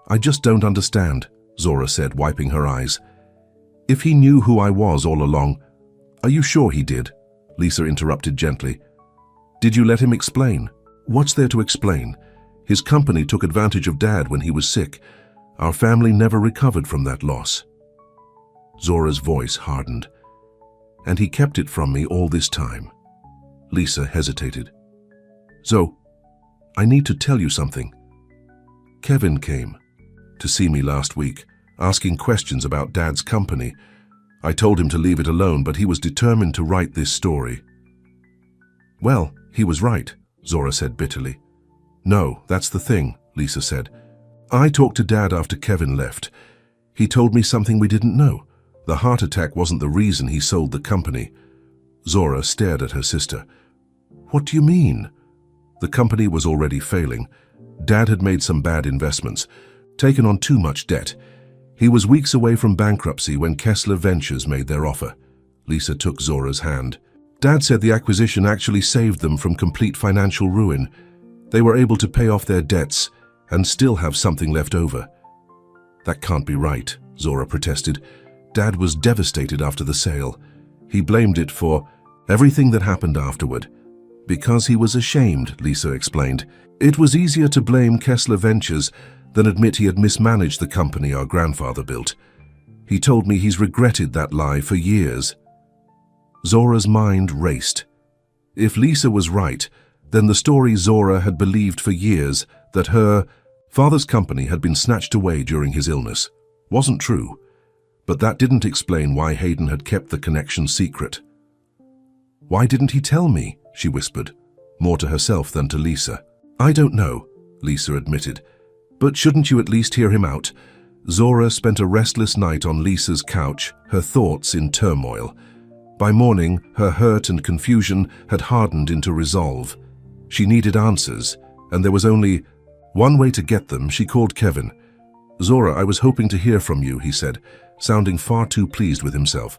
"I just don't understand," Zora said, wiping her eyes. "If he knew who I was all along—" "Are you sure he did?" Lisa interrupted gently. Did you let him explain? What's there to explain? His company took advantage of Dad when he was sick. Our family never recovered from that loss. Zora's voice hardened. And he kept it from me all this time. Lisa hesitated. Zoe, I need to tell you something. Kevin came to see me last week, asking questions about Dad's company. I told him to leave it alone, but he was determined to write this story. Well, he was right, Zora said bitterly. No, that's the thing, Lisa said. I talked to Dad after Kevin left. He told me something we didn't know. The heart attack wasn't the reason he sold the company. Zora stared at her sister. What do you mean? The company was already failing. Dad had made some bad investments, taken on too much debt. He was weeks away from bankruptcy when Kessler Ventures made their offer. Lisa took Zora's hand. Dad said the acquisition actually saved them from complete financial ruin. They were able to pay off their debts and still have something left over. That can't be right, Zora protested. Dad was devastated after the sale. He blamed it for everything that happened afterward. Because he was ashamed, Lisa explained. It was easier to blame Kessler Ventures than admit he had mismanaged the company our grandfather built. He told me he's regretted that lie for years. Zora's mind raced. If Lisa was right, then the story Zora had believed for years, that her father's company had been snatched away during his illness, wasn't true. But that didn't explain why Hayden had kept the connection secret. Why didn't he tell me? She whispered, more to herself than to Lisa. I don't know, Lisa admitted. But shouldn't you at least hear him out? Zora spent a restless night on Lisa's couch, her thoughts in turmoil. By morning, her hurt and confusion had hardened into resolve. She needed answers, and there was only one way to get them. She called Kevin. Zora, I was hoping to hear from you, he said, sounding far too pleased with himself.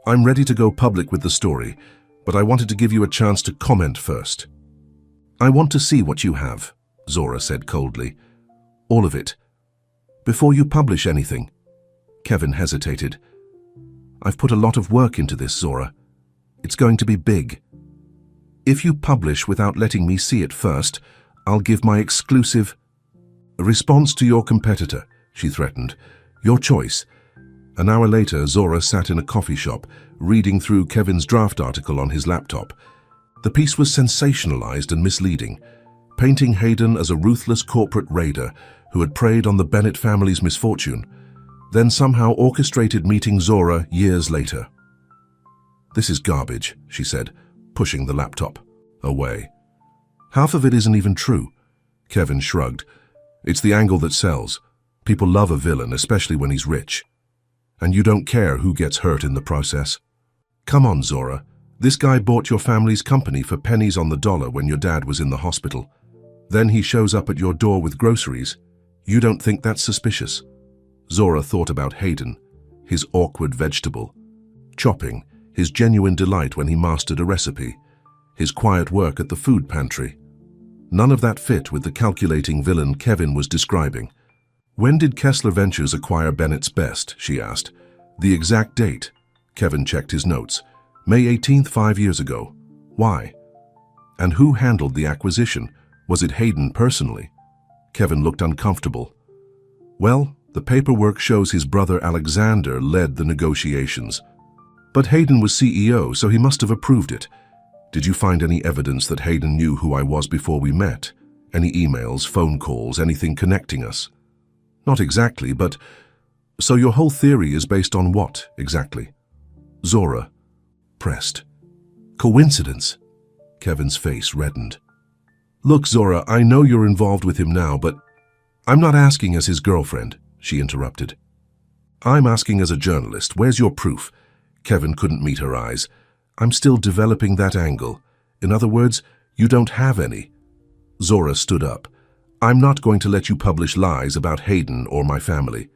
I'm ready to go public with the story, but I wanted to give you a chance to comment first. I want to see what you have, Zora said coldly. All of it. Before you publish anything. Kevin hesitated. I've put a lot of work into this, Zora. It's going to be big. If you publish without letting me see it first, I'll give my exclusive response to your competitor, she threatened. Your choice. An hour later, Zora sat in a coffee shop, reading through Kevin's draft article on his laptop. The piece was sensationalized and misleading, painting Hayden as a ruthless corporate raider who had preyed on the Bennett family's misfortune, then somehow orchestrated meeting Zora years later. This is garbage, she said, pushing the laptop away. Half of it isn't even true. Kevin shrugged. It's the angle that sells. People love a villain, especially when he's rich. And you don't care who gets hurt in the process. Come on, Zora. This guy bought your family's company for pennies on the dollar when your dad was in the hospital. Then he shows up at your door with groceries. You don't think that's suspicious? Zora thought about Hayden, his awkward vegetable chopping, his genuine delight when he mastered a recipe, his quiet work at the food pantry. None of that fit with the calculating villain Kevin was describing. When did Kessler Ventures acquire Bennett's Best, she asked. The exact date. Kevin checked his notes. May 18th, 5 years ago. Why? And who handled the acquisition? Was it Hayden personally? Kevin looked uncomfortable. Well, the paperwork shows his brother Alexander led the negotiations. But Hayden was CEO, so he must have approved it. Did you find any evidence that Hayden knew who I was before we met? Any emails, phone calls, anything connecting us? Not exactly, but... So your whole theory is based on what, exactly? Zora pressed. Coincidence? Kevin's face reddened. Look, Zora, I know you're involved with him now, but I'm not asking as his girlfriend, she interrupted. I'm asking as a journalist. Where's your proof? Kevin couldn't meet her eyes. I'm still developing that angle. In other words, you don't have any. Zora stood up. I'm not going to let you publish lies about Hayden or my family.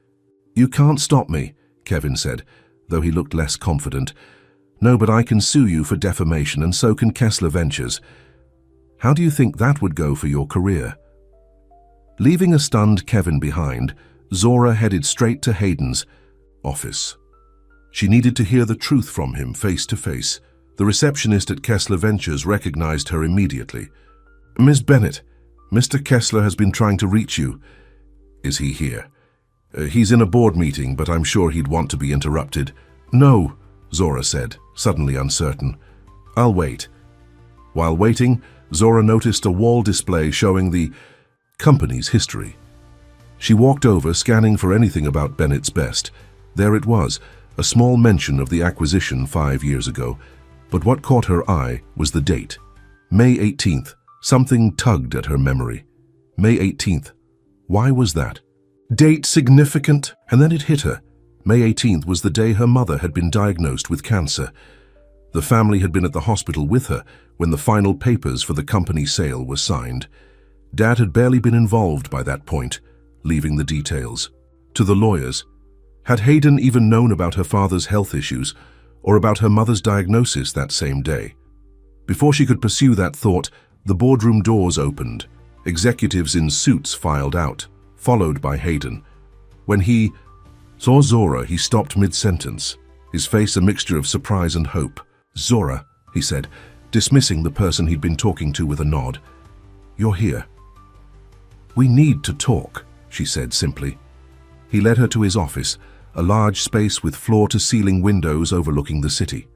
You can't stop me, Kevin said, though he looked less confident. No, but I can sue you for defamation, and so can Kessler Ventures. How do you think that would go for your career? Leaving a stunned Kevin behind, Zora headed straight to Hayden's office. She needed to hear the truth from him face to face. The receptionist at Kessler Ventures recognized her immediately. "Miss Bennett, Mr. Kessler has been trying to reach you. Is he here?" He's in a board meeting, but I'm sure he'd want to be interrupted." "No," Zora said, suddenly uncertain. "I'll wait." While waiting, Zora noticed a wall display showing the company's history. She walked over, scanning for anything about Bennett's Best. There it was, a small mention of the acquisition 5 years ago. But what caught her eye was the date. May 18th. Something tugged at her memory. May 18th. Why was that? Date significant? And then it hit her. May 18th was the day her mother had been diagnosed with cancer. The family had been at the hospital with her when the final papers for the company sale were signed. Dad had barely been involved by that point, leaving the details to the lawyers. Had Hayden even known about her father's health issues or about her mother's diagnosis that same day? Before she could pursue that thought, the boardroom doors opened. Executives in suits filed out, followed by Hayden. When he saw Zora, he stopped mid-sentence, his face a mixture of surprise and hope. "Zora," he said, dismissing the person he'd been talking to with a nod. "You're here." "We need to talk," she said simply. He led her to his office, a large space with floor-to-ceiling windows overlooking the city.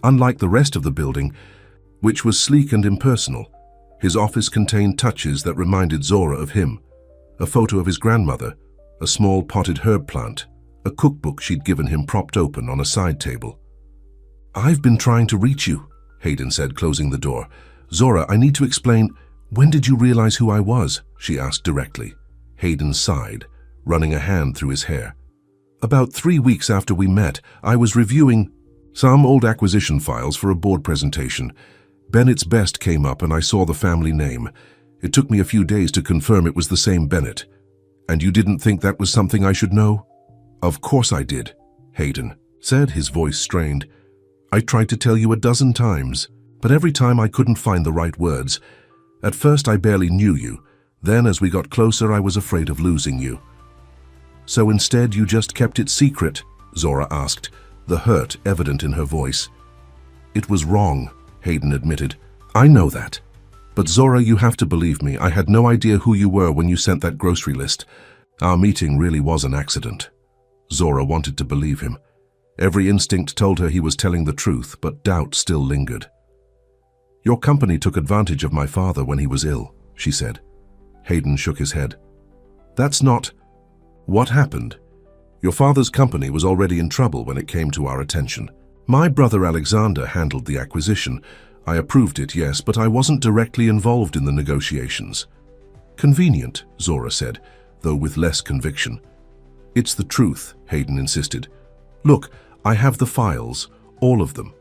Unlike the rest of the building, which was sleek and impersonal, his office contained touches that reminded Zora of him. A photo of his grandmother, a small potted herb plant, a cookbook she'd given him propped open on a side table. "I've been trying to reach you," Hayden said, closing the door. "Zora, I need to explain. When did you realize who I was?" she asked directly. Hayden sighed, running a hand through his hair. "About 3 weeks after we met, I was reviewing some old acquisition files for a board presentation. Bennett's Best came up and I saw the family name. It took me a few days to confirm it was the same Bennett. And you didn't think that was something I should know?" "Of course I did," Hayden said, his voice strained. "I tried to tell you a dozen times, but every time I couldn't find the right words. At first I barely knew you. Then as we got closer, I was afraid of losing you." "So instead you just kept it secret?" Zora asked, the hurt evident in her voice. "It was wrong," Hayden admitted. "I know that. But Zora, you have to believe me. I had no idea who you were when you sent that grocery list. Our meeting really was an accident." Zora wanted to believe him. Every instinct told her he was telling the truth, but doubt still lingered. "Your company took advantage of my father when he was ill," she said. Hayden shook his head. "That's not what happened. Your father's company was already in trouble when it came to our attention. My brother Alexander handled the acquisition. I approved it, yes, but I wasn't directly involved in the negotiations." "Convenient," Zora said, though with less conviction. "It's the truth," Hayden insisted. "Look, I have the files, all of them."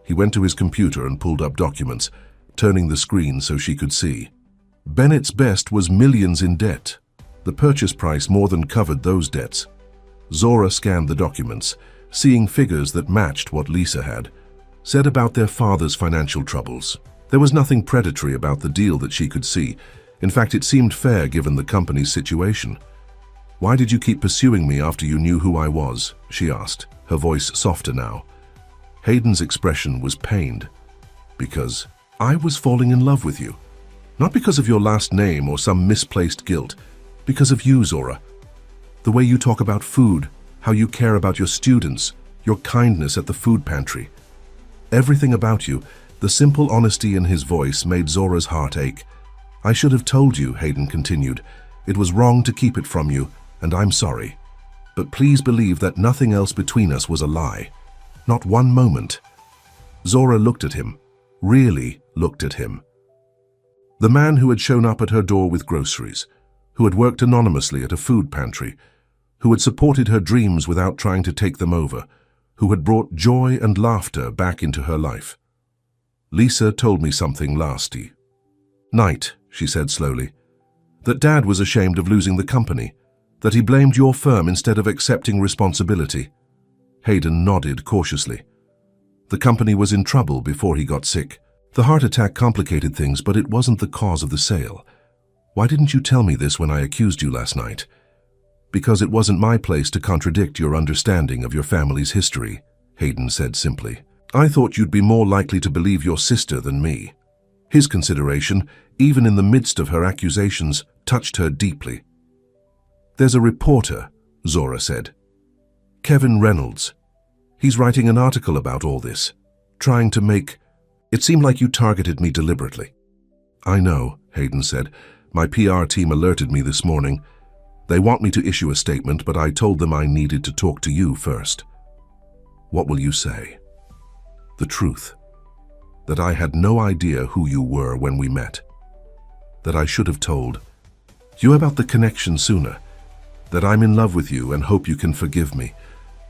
He went to his computer and pulled up documents, turning the screen so she could see. Bennett's Best was millions in debt. The purchase price more than covered those debts. Zora scanned the documents, seeing figures that matched what Lisa had said about their father's financial troubles. There was nothing predatory about the deal that she could see. In fact, it seemed fair given the company's situation. "Why did you keep pursuing me after you knew who I was?" she asked, her voice softer now. Hayden's expression was pained. "Because I was falling in love with you. Not because of your last name or some misplaced guilt. Because of you, Zora. The way you talk about food, how you care about your students, your kindness at the food pantry. Everything about you," the simple honesty in his voice made Zora's heart ache. "I should have told you," Hayden continued. "It was wrong to keep it from you, and I'm sorry. But please believe that nothing else between us was a lie. Not one moment." Zora looked at him, really looked at him. The man who had shown up at her door with groceries, who had worked anonymously at a food pantry, who had supported her dreams without trying to take them over, who had brought joy and laughter back into her life. "Lisa told me something last night," she said slowly. "That Dad was ashamed of losing the company, that he blamed your firm instead of accepting responsibility." Hayden nodded cautiously. "The company was in trouble before he got sick. The heart attack complicated things, but it wasn't the cause of the sale. Why didn't you tell me this when I accused you last night?" "Because it wasn't my place to contradict your understanding of your family's history," Hayden said simply. I thought you'd be more likely to believe your sister than me." His consideration, even in the midst of her accusations, touched her deeply. "There's a reporter," Zora said. "Kevin Reynolds. He's writing an article about all this, trying to make... It seemed like you targeted me deliberately." "I know," Hayden said. "My PR team alerted me this morning. They want me to issue a statement, but I told them I needed to talk to you first." "What will you say?" "The truth. That I had no idea who you were when we met. That I should have told you about the connection sooner. That I'm in love with you and hope you can forgive me."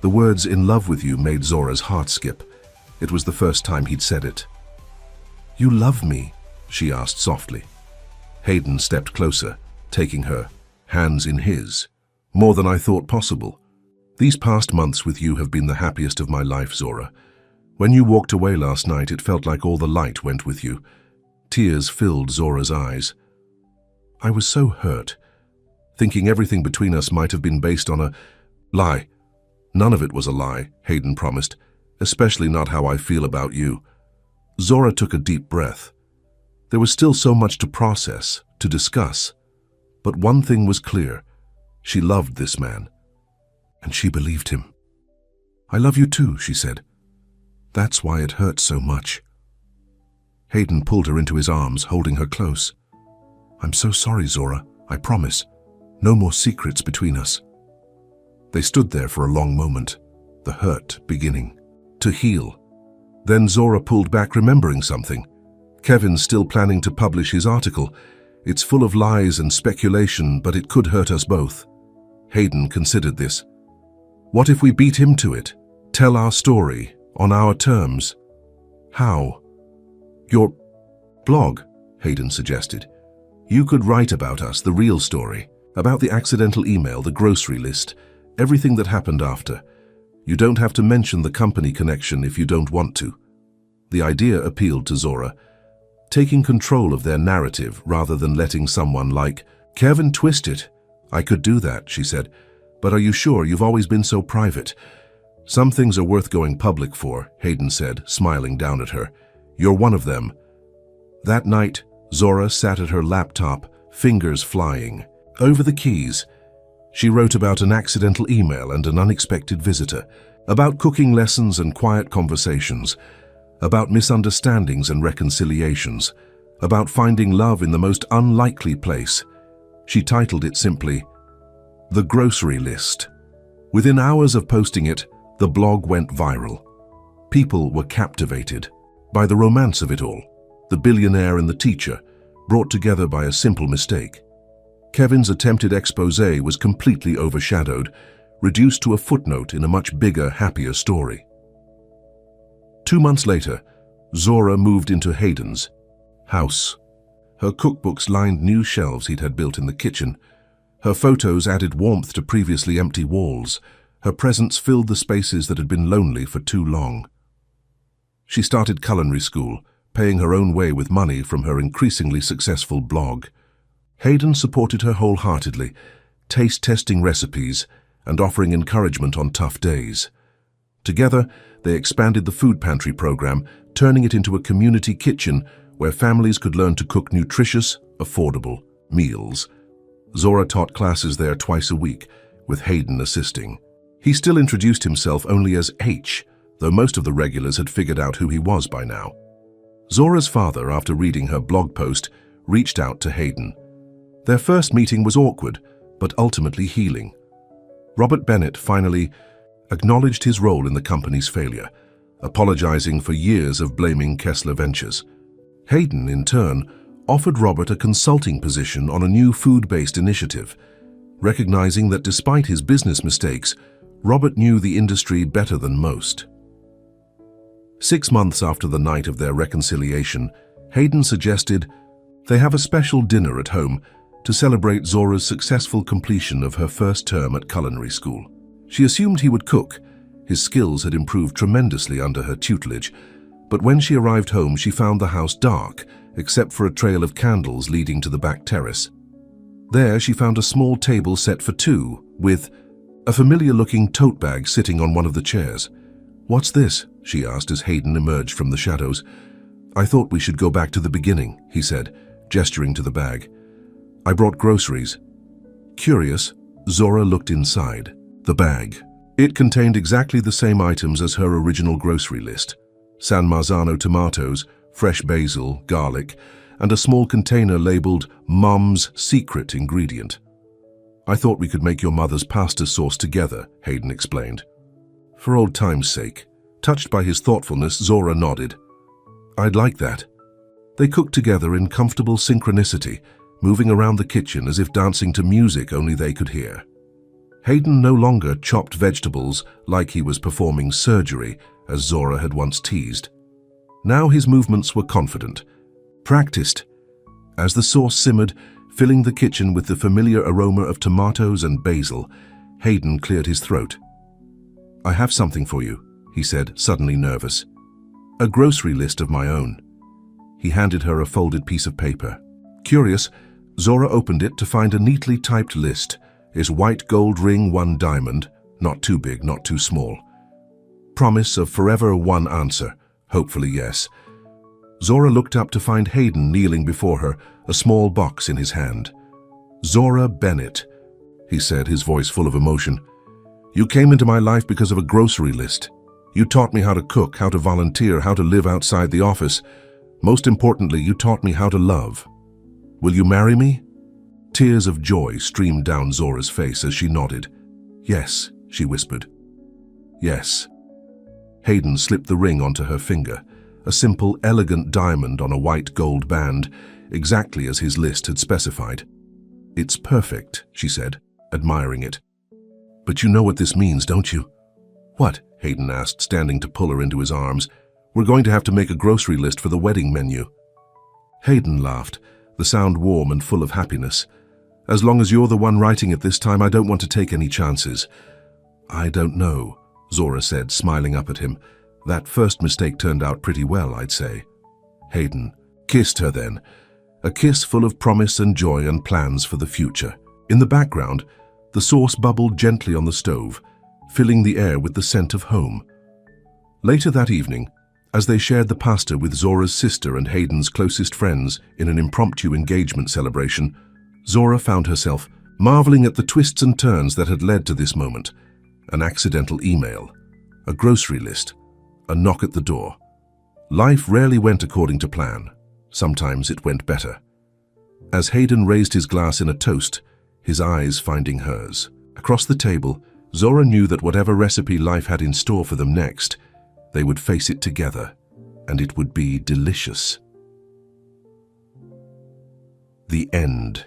The words "in love with you" made Zora's heart skip. It was the first time he'd said it. "You love me?" she asked softly. Hayden stepped closer, taking her hands in his. "More than I thought possible. These past months with you have been the happiest of my life, Zora. When you walked away last night, it felt like all the light went with you." Tears filled Zora's eyes. "I was so hurt, thinking everything between us might have been based on a lie." "None of it was a lie," Hayden promised, "especially not how I feel about you." Zora took a deep breath. There was still so much to process, to discuss. But one thing was clear. She loved this man. And she believed him. "I love you too," she said. "That's why it hurts so much." Hayden pulled her into his arms, holding her close. "I'm so sorry, Zora. I promise. No more secrets between us." They stood there for a long moment, the hurt beginning to heal. Then Zora pulled back, remembering something. Kevin's still planning to publish his article. It's full of lies and speculation, but it could hurt us both. Hayden considered this. What if we beat him to it? Tell our story, on our terms? How? Your blog, Hayden suggested. You could write about us, the real story, about the accidental email, the grocery list, everything that happened after. You don't have to mention the company connection if you don't want to. The idea appealed to Zora. Taking control of their narrative rather than letting someone like Kevin twist it. "I could do that," she said. "But are you sure? You've always been so private." "Some things are worth going public for," Hayden said, smiling down at her. "You're one of them." That night, Zora sat at her laptop, fingers flying. Over the keys, she wrote about an accidental email and an unexpected visitor, about cooking lessons and quiet conversations, about misunderstandings and reconciliations, about finding love in the most unlikely place. She titled it simply, "The Grocery List." Within hours of posting it, the blog went viral. People were captivated by the romance of it all, the billionaire and the teacher, brought together by a simple mistake. Kevin's attempted expose was completely overshadowed, reduced to a footnote in a much bigger, happier story. 2 months later, Zora moved into Hayden's house. Her cookbooks lined new shelves he'd had built in the kitchen. Her photos added warmth to previously empty walls. Her presence filled the spaces that had been lonely for too long. She started culinary school, paying her own way with money from her increasingly successful blog. Hayden supported her wholeheartedly, taste-testing recipes and offering encouragement on tough days. Together, they expanded the food pantry program, turning it into a community kitchen where families could learn to cook nutritious, affordable meals. Zora taught classes there twice a week, with Hayden assisting. He still introduced himself only as H, though most of the regulars had figured out who he was by now. Zora's father, after reading her blog post, reached out to Hayden. Their first meeting was awkward, but ultimately healing. Robert Bennett finally acknowledged his role in the company's failure, apologizing for years of blaming Kessler Ventures. Hayden, in turn, offered Robert a consulting position on a new food-based initiative, recognizing that despite his business mistakes, Robert knew the industry better than most. 6 months after the night of their reconciliation, Hayden suggested they have a special dinner at home to celebrate Zora's successful completion of her first term at culinary school. She assumed he would cook. His skills had improved tremendously under her tutelage, but when she arrived home, she found the house dark, except for a trail of candles leading to the back terrace. There, she found a small table set for two, with a familiar-looking tote bag sitting on one of the chairs. "What's this?" she asked as Hayden emerged from the shadows. "I thought we should go back to the beginning," he said, gesturing to the bag. "I brought groceries." Curious, Zora looked inside. The bag. It contained exactly the same items as her original grocery list. San Marzano tomatoes, fresh basil, garlic, and a small container labeled Mom's Secret Ingredient. "I thought we could make your mother's pasta sauce together," Hayden explained. For old time's sake. Touched by his thoughtfulness, Zora nodded. "I'd like that." They cooked together in comfortable synchronicity, moving around the kitchen as if dancing to music only they could hear. Hayden no longer chopped vegetables like he was performing surgery, as Zora had once teased. Now his movements were confident, practiced. As the sauce simmered, filling the kitchen with the familiar aroma of tomatoes and basil, Hayden cleared his throat. "I have something for you," he said, suddenly nervous. "A grocery list of my own." He handed her a folded piece of paper. Curious, Zora opened it to find a neatly typed list. Is white gold ring 1 diamond, not too big, not too small. Promise of forever 1 answer, hopefully yes. Zora looked up to find Hayden kneeling before her, a small box in his hand. "Zora Bennett," he said, his voice full of emotion. "You came into my life because of a grocery list. You taught me how to cook, how to volunteer, how to live outside the office. Most importantly, you taught me how to love. Will you marry me?" Tears of joy streamed down Zora's face as she nodded. "Yes," she whispered. "Yes." Hayden slipped the ring onto her finger, a simple, elegant diamond on a white gold band, exactly as his list had specified. "It's perfect," she said, admiring it. "But you know what this means, don't you?" "What?" Hayden asked, standing to pull her into his arms. "We're going to have to make a grocery list for the wedding menu." Hayden laughed, the sound warm and full of happiness. "As long as you're the one writing it this time, I don't want to take any chances." "I don't know," Zora said, smiling up at him. "That first mistake turned out pretty well, I'd say." Hayden kissed her then, a kiss full of promise and joy and plans for the future. In the background, the sauce bubbled gently on the stove, filling the air with the scent of home. Later that evening, as they shared the pasta with Zora's sister and Hayden's closest friends in an impromptu engagement celebration, Zora found herself marveling at the twists and turns that had led to this moment. An accidental email, a grocery list, a knock at the door. Life rarely went according to plan. Sometimes it went better. As Hayden raised his glass in a toast, his eyes finding hers. Across the table, Zora knew that whatever recipe life had in store for them next, they would face it together, and it would be delicious. The end.